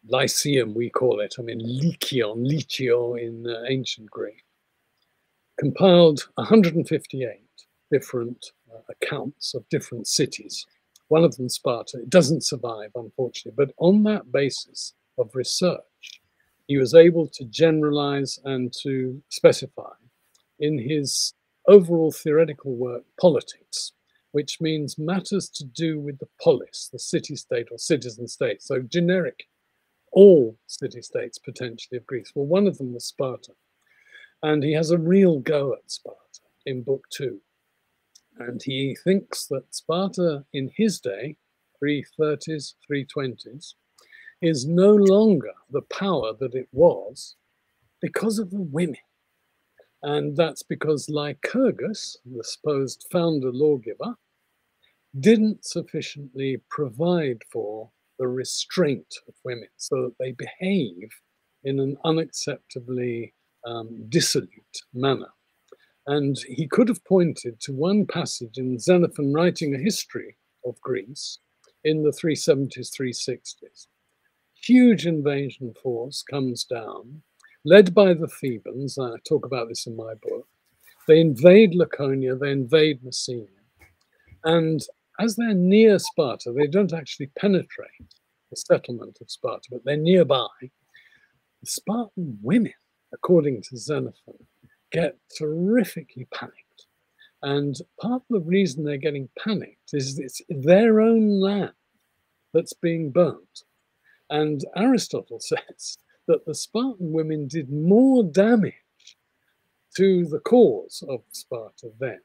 Lyceum we call it, I mean Lyceon in ancient Greek, compiled 158 different accounts of different cities. One of them, Sparta, it doesn't survive, unfortunately, but on that basis of research, he was able to generalize and to specify in his overall theoretical work, Politics, which means matters to do with the polis, the city-state or citizen-state. So generic, all city-states potentially of Greece. Well, one of them was Sparta. And he has a real go at Sparta in book 2. And he thinks that Sparta in his day, 330s, 320s, is no longer the power that it was because of the women. And that's because Lycurgus, the supposed founder lawgiver, didn't sufficiently provide for the restraint of women so that they behave in an unacceptably dissolute manner. And he could have pointed to one passage in Xenophon writing a history of Greece in the 370s, 360s. Huge invasion force comes down, led by the Thebans. I talk about this in my book. They invade Laconia, they invade Messenia. And as they're near Sparta, they don't actually penetrate the settlement of Sparta, but they're nearby. The Spartan women, according to Xenophon, get terrifically panicked. And part of the reason they're getting panicked is it's their own land that's being burnt. And Aristotle says that the Spartan women did more damage to the cause of Sparta then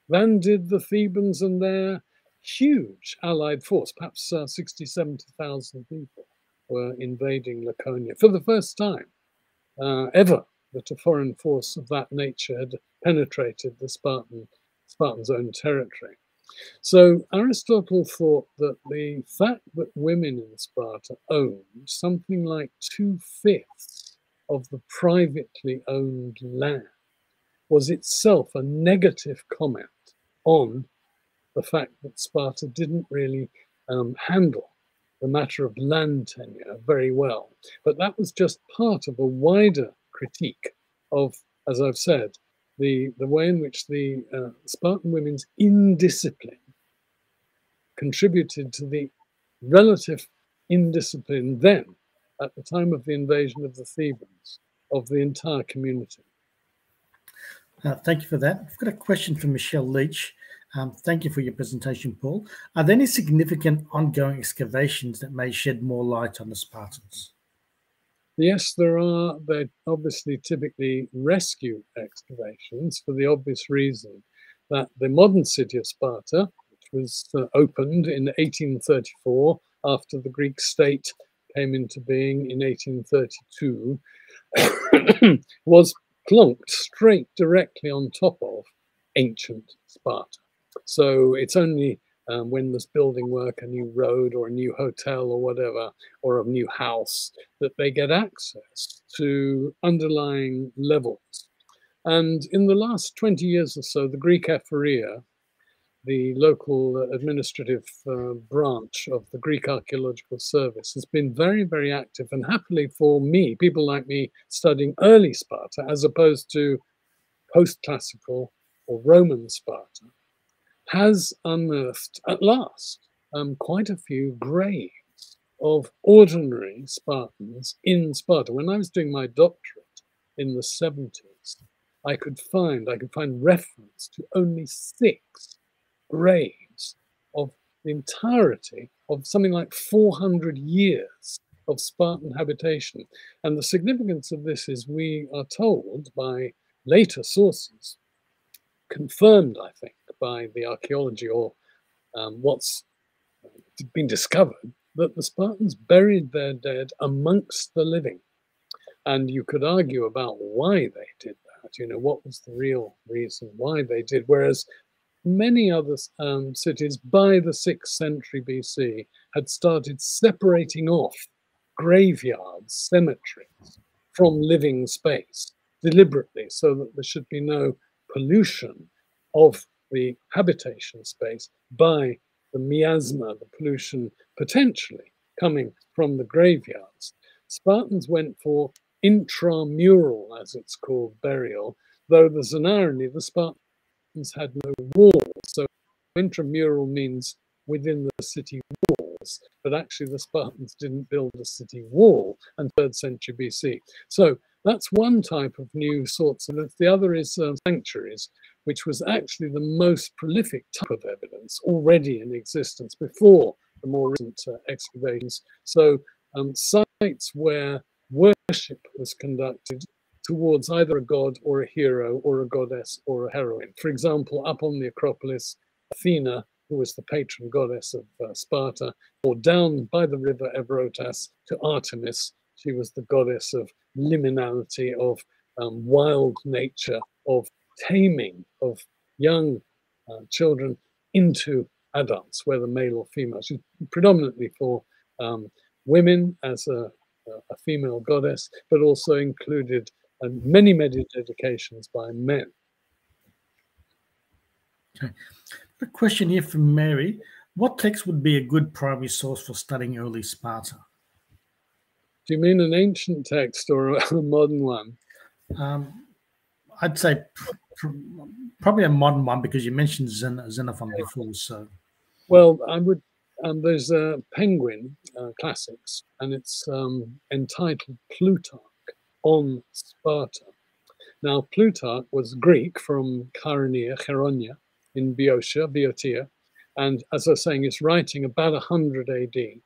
than did the Thebans and their huge allied force. Perhaps 60, 70,000 people were invading Laconia for the first time ever that a foreign force of that nature had penetrated the Spartans' own territory. So Aristotle thought that the fact that women in Sparta owned something like 2/5 of the privately owned land was itself a negative comment on the fact that Sparta didn't really handle the matter of land tenure very well. But that was just part of a wider critique of, as I've said, the way in which the Spartan women's indiscipline contributed to the relative indiscipline then, at the time of the invasion of the Thebans, of the entire community. Thank you for that. I've got a question from Michelle Leach. Thank you for your presentation, Paul. Are there any significant ongoing excavations that may shed more light on the Spartans? Yes, there are. They're obviously typically rescue excavations for the obvious reason that the modern city of Sparta, which was opened in 1834 after the Greek state came into being in 1832, was plonked straight directly on top of ancient Sparta. So it's only when there's building work, a new road or a new hotel or whatever, or a new house, that they get access to underlying levels. And in the last 20 years or so, the Greek Facteria, the local administrative branch of the Greek Archaeological Service, has been very, very active. And happily for me, people like me studying early Sparta, as opposed to post-classical or Roman Sparta, has unearthed at last quite a few graves of ordinary Spartans in Sparta. When I was doing my doctorate in the 70s, I could find reference to only 6 graves of the entirety of something like 400 years of Spartan habitation. And the significance of this is we are told by later sources, confirmed, I think, by the archaeology or what's been discovered, that the Spartans buried their dead amongst the living. And you could argue about why they did that, you know, what was the real reason why they did, whereas many other cities by the 6th century BC had started separating off graveyards, cemeteries from living space deliberately, so that there should be no pollution of the habitation space by the miasma, the pollution potentially coming from the graveyards. Spartans went for intramural, as it's called, burial, though there's an irony, the Spartans had no walls. So intramural means within the city walls, but actually the Spartans didn't build a city wall until 3rd century BC. So that's one type of new sorts, and the other is sanctuaries, which was actually the most prolific type of evidence already in existence before the more recent excavations. So sites where worship was conducted towards either a god or a hero or a goddess or a heroine. For example, up on the Acropolis, Athena, who was the patron goddess of Sparta, or down by the river Evrotas to Artemis. She was the goddess of liminality, of wild nature, of taming of young children into adults, whether male or female. She's predominantly for women as a female goddess, but also included many, many dedications by men. Okay. A question here from Mary. What text would be a good primary source for studying early Sparta? Do you mean an ancient text or a modern one? I'd say probably a modern one, because you mentioned Xenophon before. So, well, I would. There's a Penguin Classics, and it's entitled Plutarch on Sparta. Now, Plutarch was Greek from Charonia in Boeotia, and as I was saying, it's writing about 100 AD.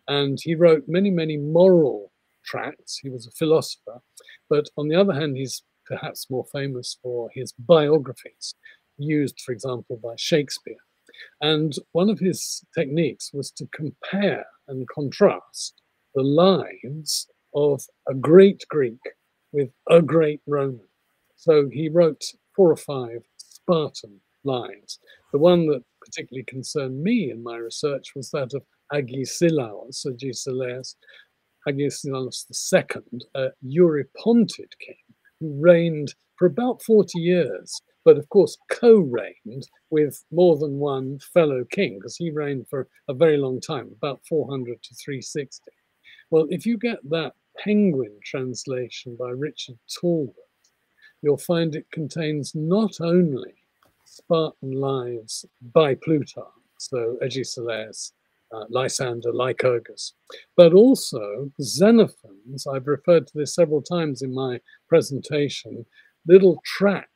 And he wrote many, many moral tracts. He was a philosopher. But on the other hand, he's perhaps more famous for his biographies, used, for example, by Shakespeare. And one of his techniques was to compare and contrast the lives of a great Greek with a great Roman. So he wrote 4 or 5 Spartan lives. The one that particularly concerned me in my research was that of Agesilaus II, a Eurypontid king who reigned for about 40 years, but of course co-reigned with more than one fellow king, because he reigned for a very long time, about 400 to 360. Well, if you get that Penguin translation by Richard Talbot, you'll find it contains not only Spartan lives by Plutarch, so Agesilaus, Lysander, Lycurgus, but also Xenophon's, I've referred to this several times in my presentation, little tract,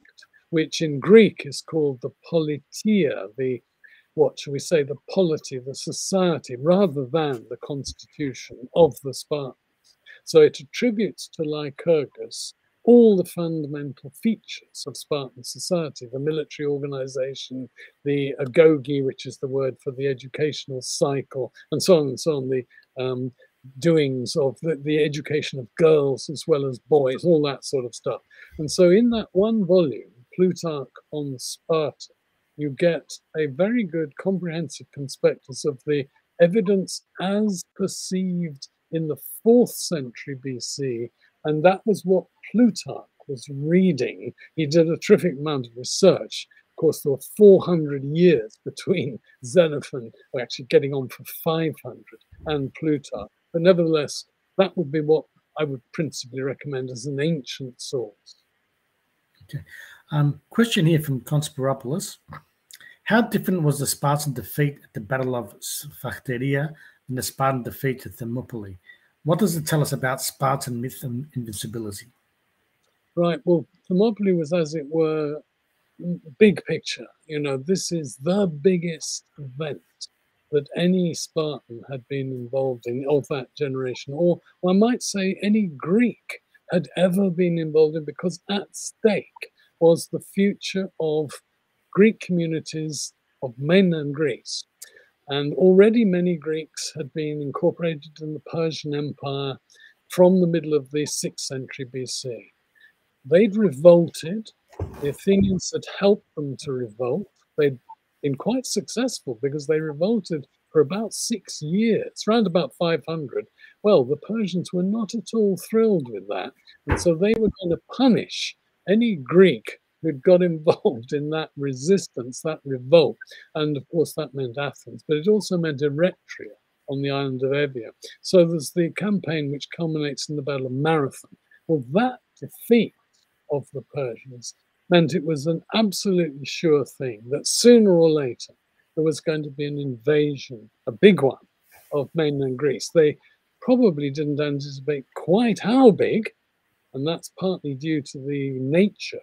which in Greek is called the Politia, the, what shall we say, the polity, the society, rather than the constitution of the Spartans. So it attributes to Lycurgus all the fundamental features of Spartan society, the military organization, the agoge, which is the word for the educational cycle, and so on, the doings of the education of girls as well as boys, all that sort of stuff. And so in that one volume, Plutarch on Sparta, you get a very good comprehensive conspectus of the evidence as perceived in the 4th century BC, and that was what Plutarch was reading. He did a terrific amount of research. Of course, there were 400 years between Xenophon, or actually getting on for 500, and Plutarch. But nevertheless, that would be what I would principally recommend as an ancient source. Okay. Question here from Conspiropoulos. How different was the Spartan defeat at the Battle of Facteria and the Spartan defeat at Thermopylae? What does it tell us about Spartan myth and invincibility? Right, well, Thermopylae was, as it were, big picture. You know, this is the biggest event that any Spartan had been involved in of that generation, or one might say any Greek had ever been involved in, because at stake was the future of Greek communities of mainland Greece. And already many Greeks had been incorporated in the Persian Empire from the middle of the 6th century BC. They'd revolted. The Athenians had helped them to revolt. They'd been quite successful because they revolted for about 6 years, around about 500. Well, the Persians were not at all thrilled with that. And so they were going to punish any Greek who'd got involved in that resistance, that revolt. And of course, that meant Athens, but it also meant Eretria on the island of Evia. So there's the campaign which culminates in the Battle of Marathon. Well, that defeat of the Persians meant it was an absolutely sure thing that sooner or later there was going to be an invasion, a big one, of mainland Greece. They probably didn't anticipate quite how big, and that's partly due to the nature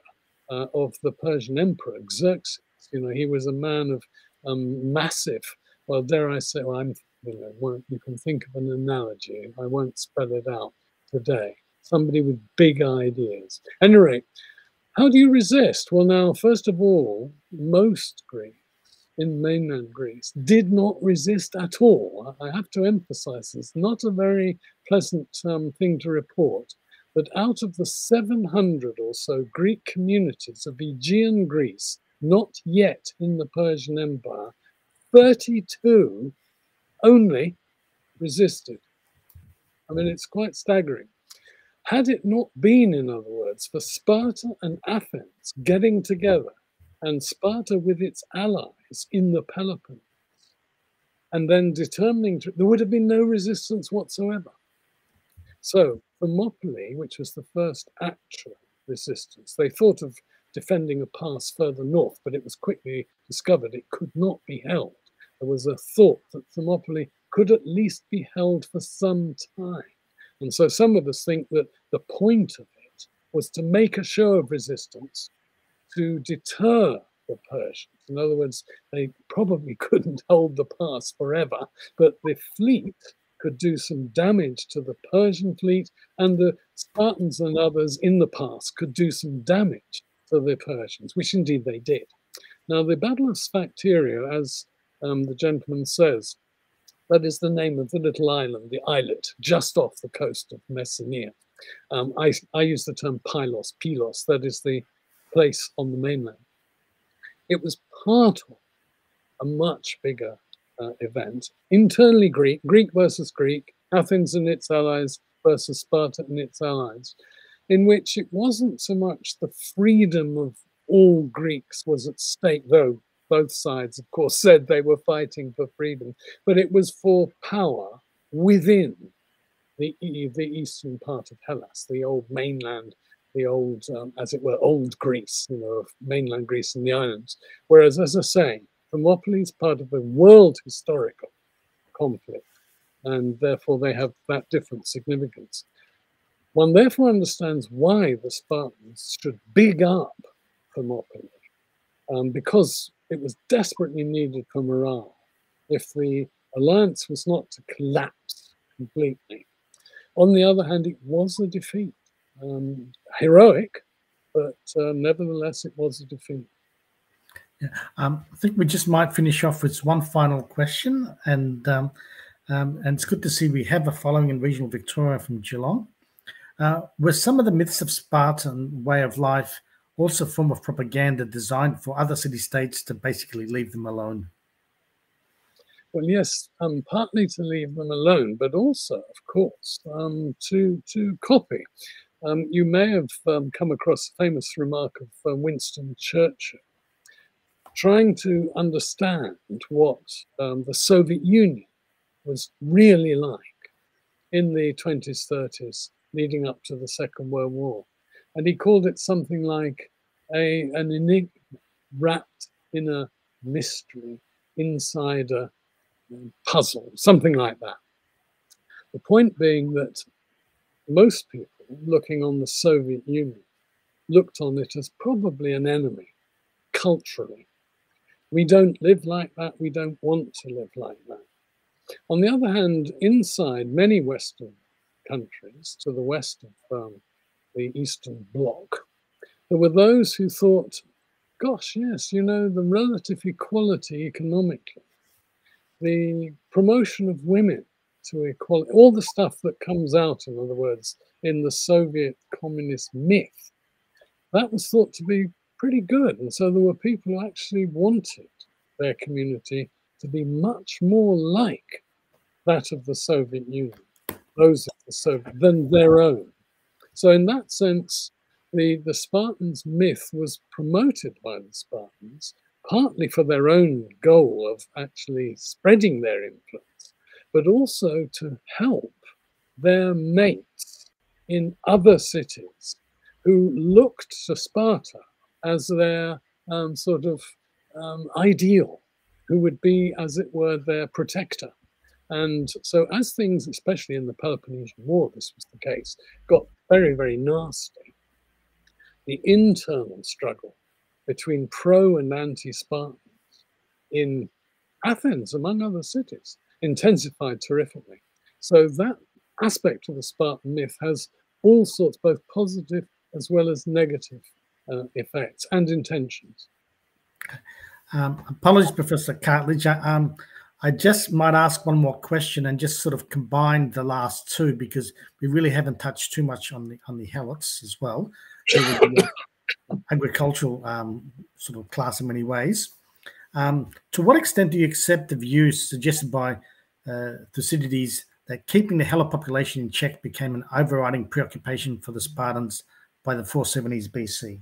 of the Persian emperor, Xerxes. You know, he was a man of massive, well, dare I say, well, you can think of an analogy. I won't spell it out today. Somebody with big ideas. At any rate, how do you resist? Well, now, first of all, most Greeks in mainland Greece did not resist at all. I have to emphasize this, not a very pleasant thing to report. But out of the 700 or so Greek communities of Aegean Greece, not yet in the Persian Empire, 32 only resisted. I mean, it's quite staggering. Had it not been, in other words, for Sparta and Athens getting together, and Sparta with its allies in the Peloponnese, and then determining there would have been no resistance whatsoever. So Thermopylae, which was the first actual resistance, they thought of defending a pass further north, but it was quickly discovered it could not be held. There was a thought that Thermopylae could at least be held for some time. And so some of us think that the point of it was to make a show of resistance to deter the Persians. In other words, they probably couldn't hold the pass forever, but the fleet could do some damage to the Persian fleet, and the Spartans and others in the pass could do some damage to the Persians, which indeed they did. Now, the Battle of Facteria, as the gentleman says, that is the name of the little island, the islet, just off the coast of Messenia. I use the term Pylos, that is the place on the mainland. It was part of a much bigger event, internally Greek, Greek versus Greek, Athens and its allies versus Sparta and its allies, in which it wasn't so much the freedom of all Greeks was at stake, though both sides, of course, said they were fighting for freedom, but it was for power within the eastern part of Hellas, the old mainland, the old, as it were, old Greece, you know, of mainland Greece and the islands. Whereas, as I say, Thermopylae is part of a world historical conflict, and therefore they have that different significance. One therefore understands why the Spartans should big up Thermopylae, because it was desperately needed for morale if the alliance was not to collapse completely. On the other hand, it was a defeat. Heroic, but nevertheless, it was a defeat. Yeah. I think we just might finish off with one final question, and it's good to see we have a following in regional Victoria from Geelong. Were some of the myths of Spartan way of life also a form of propaganda designed for other city-states to basically leave them alone? Well, yes, partly to leave them alone, but also, of course, to copy. You may have come across a famous remark of Winston Churchill, trying to understand what the Soviet Union was really like in the 20s, 30s, leading up to the Second World War. And he called it something like an enigma wrapped in a mystery inside a puzzle, something like that. The point being that most people looking on the Soviet Union looked on it as probably an enemy culturally. We don't live like that. We don't want to live like that. On the other hand, inside many Western countries to the west of the Eastern Bloc, there were those who thought, gosh, yes, you know, the relative equality economically, the promotion of women to equality, all the stuff that comes out, in other words, in the Soviet communist myth, that was thought to be pretty good. And so there were people who actually wanted their community to be much more like that of the Soviet Union, those of the Soviet, than their own. So in that sense, the Spartans myth was promoted by the Spartans, partly for their own goal of actually spreading their influence, but also to help their mates in other cities who looked to Sparta as their sort of ideal, who would be, as it were, their protector. And so as things, especially in the Peloponnesian War, this was the case, got very, very nasty, the internal struggle between pro and anti-Spartans in Athens, among other cities, intensified terrifically. So that aspect of the Spartan myth has all sorts, both positive as well as negative effects and intentions. Apologies, Professor Cartledge. I just might ask one more question and just sort of combine the last two, because we really haven't touched too much on the helots as well. Agricultural sort of class in many ways. To what extent do you accept the views suggested by Thucydides that keeping the helot population in check became an overriding preoccupation for the Spartans by the 470s BC?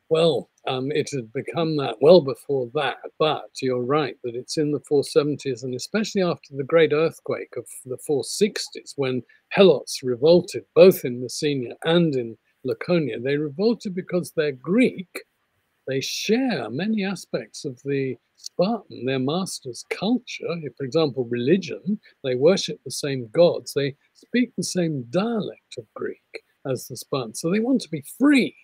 Well, it had become that well before that, but you're right that it's in the 470s, and especially after the great earthquake of the 460s, when helots revolted both in Messenia and in Laconia. They revolted because they're Greek. They share many aspects of the Spartan, their master's culture. For example, religion, they worship the same gods. They speak the same dialect of Greek. as the Spartans. So they want to be free.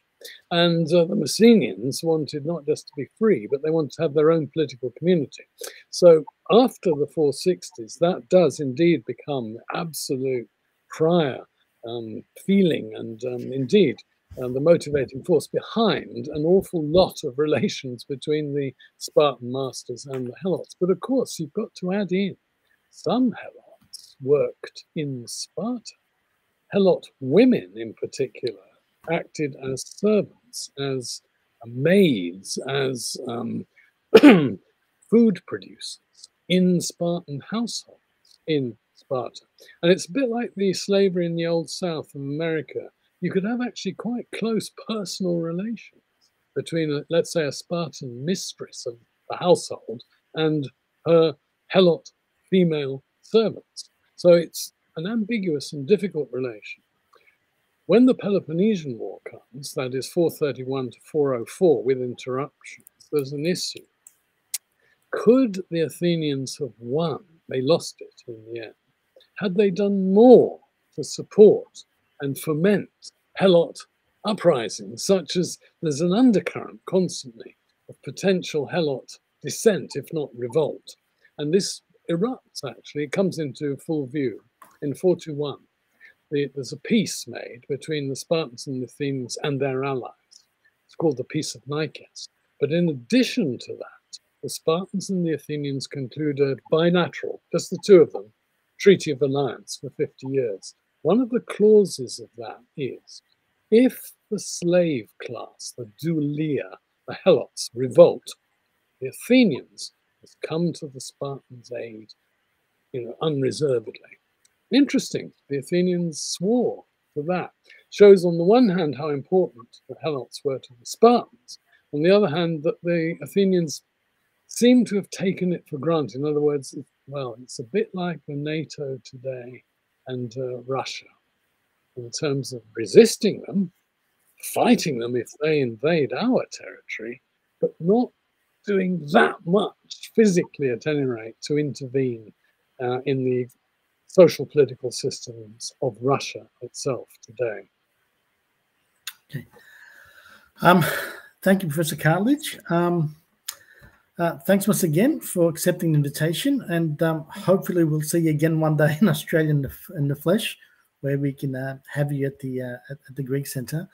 And the Messenians wanted not just to be free, but they wanted to have their own political community. So after the 460s, that does indeed become absolute prior feeling and indeed the motivating force behind an awful lot of relations between the Spartan masters and the helots. But of course, you've got to add in some helots worked in Sparta. Helot women in particular acted as servants, as maids, as food producers in Spartan households in Sparta. And it's a bit like the slavery in the Old South of America. You could have actually quite close personal relations between, let's say, a Spartan mistress of the household and her helot female servants. So it's an ambiguous and difficult relation. When the Peloponnesian War comes, that is 431 to 404 with interruptions, there's an issue. Could the Athenians have won? They lost it in the end. Had they done more to support and foment helot uprisings, such as there's an undercurrent constantly of potential helot dissent, if not revolt. And this erupts, actually, it comes into full view in 421. There's a peace made between the Spartans and the Athenians and their allies. It's called the Peace of Nikeas. But in addition to that, the Spartans and the Athenians conclude a bilateral, just the two of them, treaty of alliance for 50 years. One of the clauses of that is, if the slave class, the doulia, the helots, revolt, the Athenians must come to the Spartans' aid, unreservedly. Interesting, the Athenians swore to that. Shows on the one hand how important the helots were to the Spartans, on the other hand that the Athenians seem to have taken it for granted. In other words, well, it's a bit like the NATO today and Russia in terms of resisting them, fighting them if they invade our territory, but not doing that much physically at any rate to intervene in the social political systems of Russia itself today. Okay. Thank you, Professor Cartledge. Thanks once again for accepting the invitation, and hopefully we'll see you again one day in Australia in the flesh, where we can have you at the Greek Centre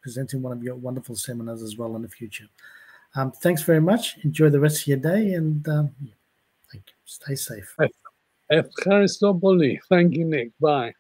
presenting one of your wonderful seminars as well in the future. Thanks very much. Enjoy the rest of your day, and thank you. Stay safe. Thank you, Nick. Bye.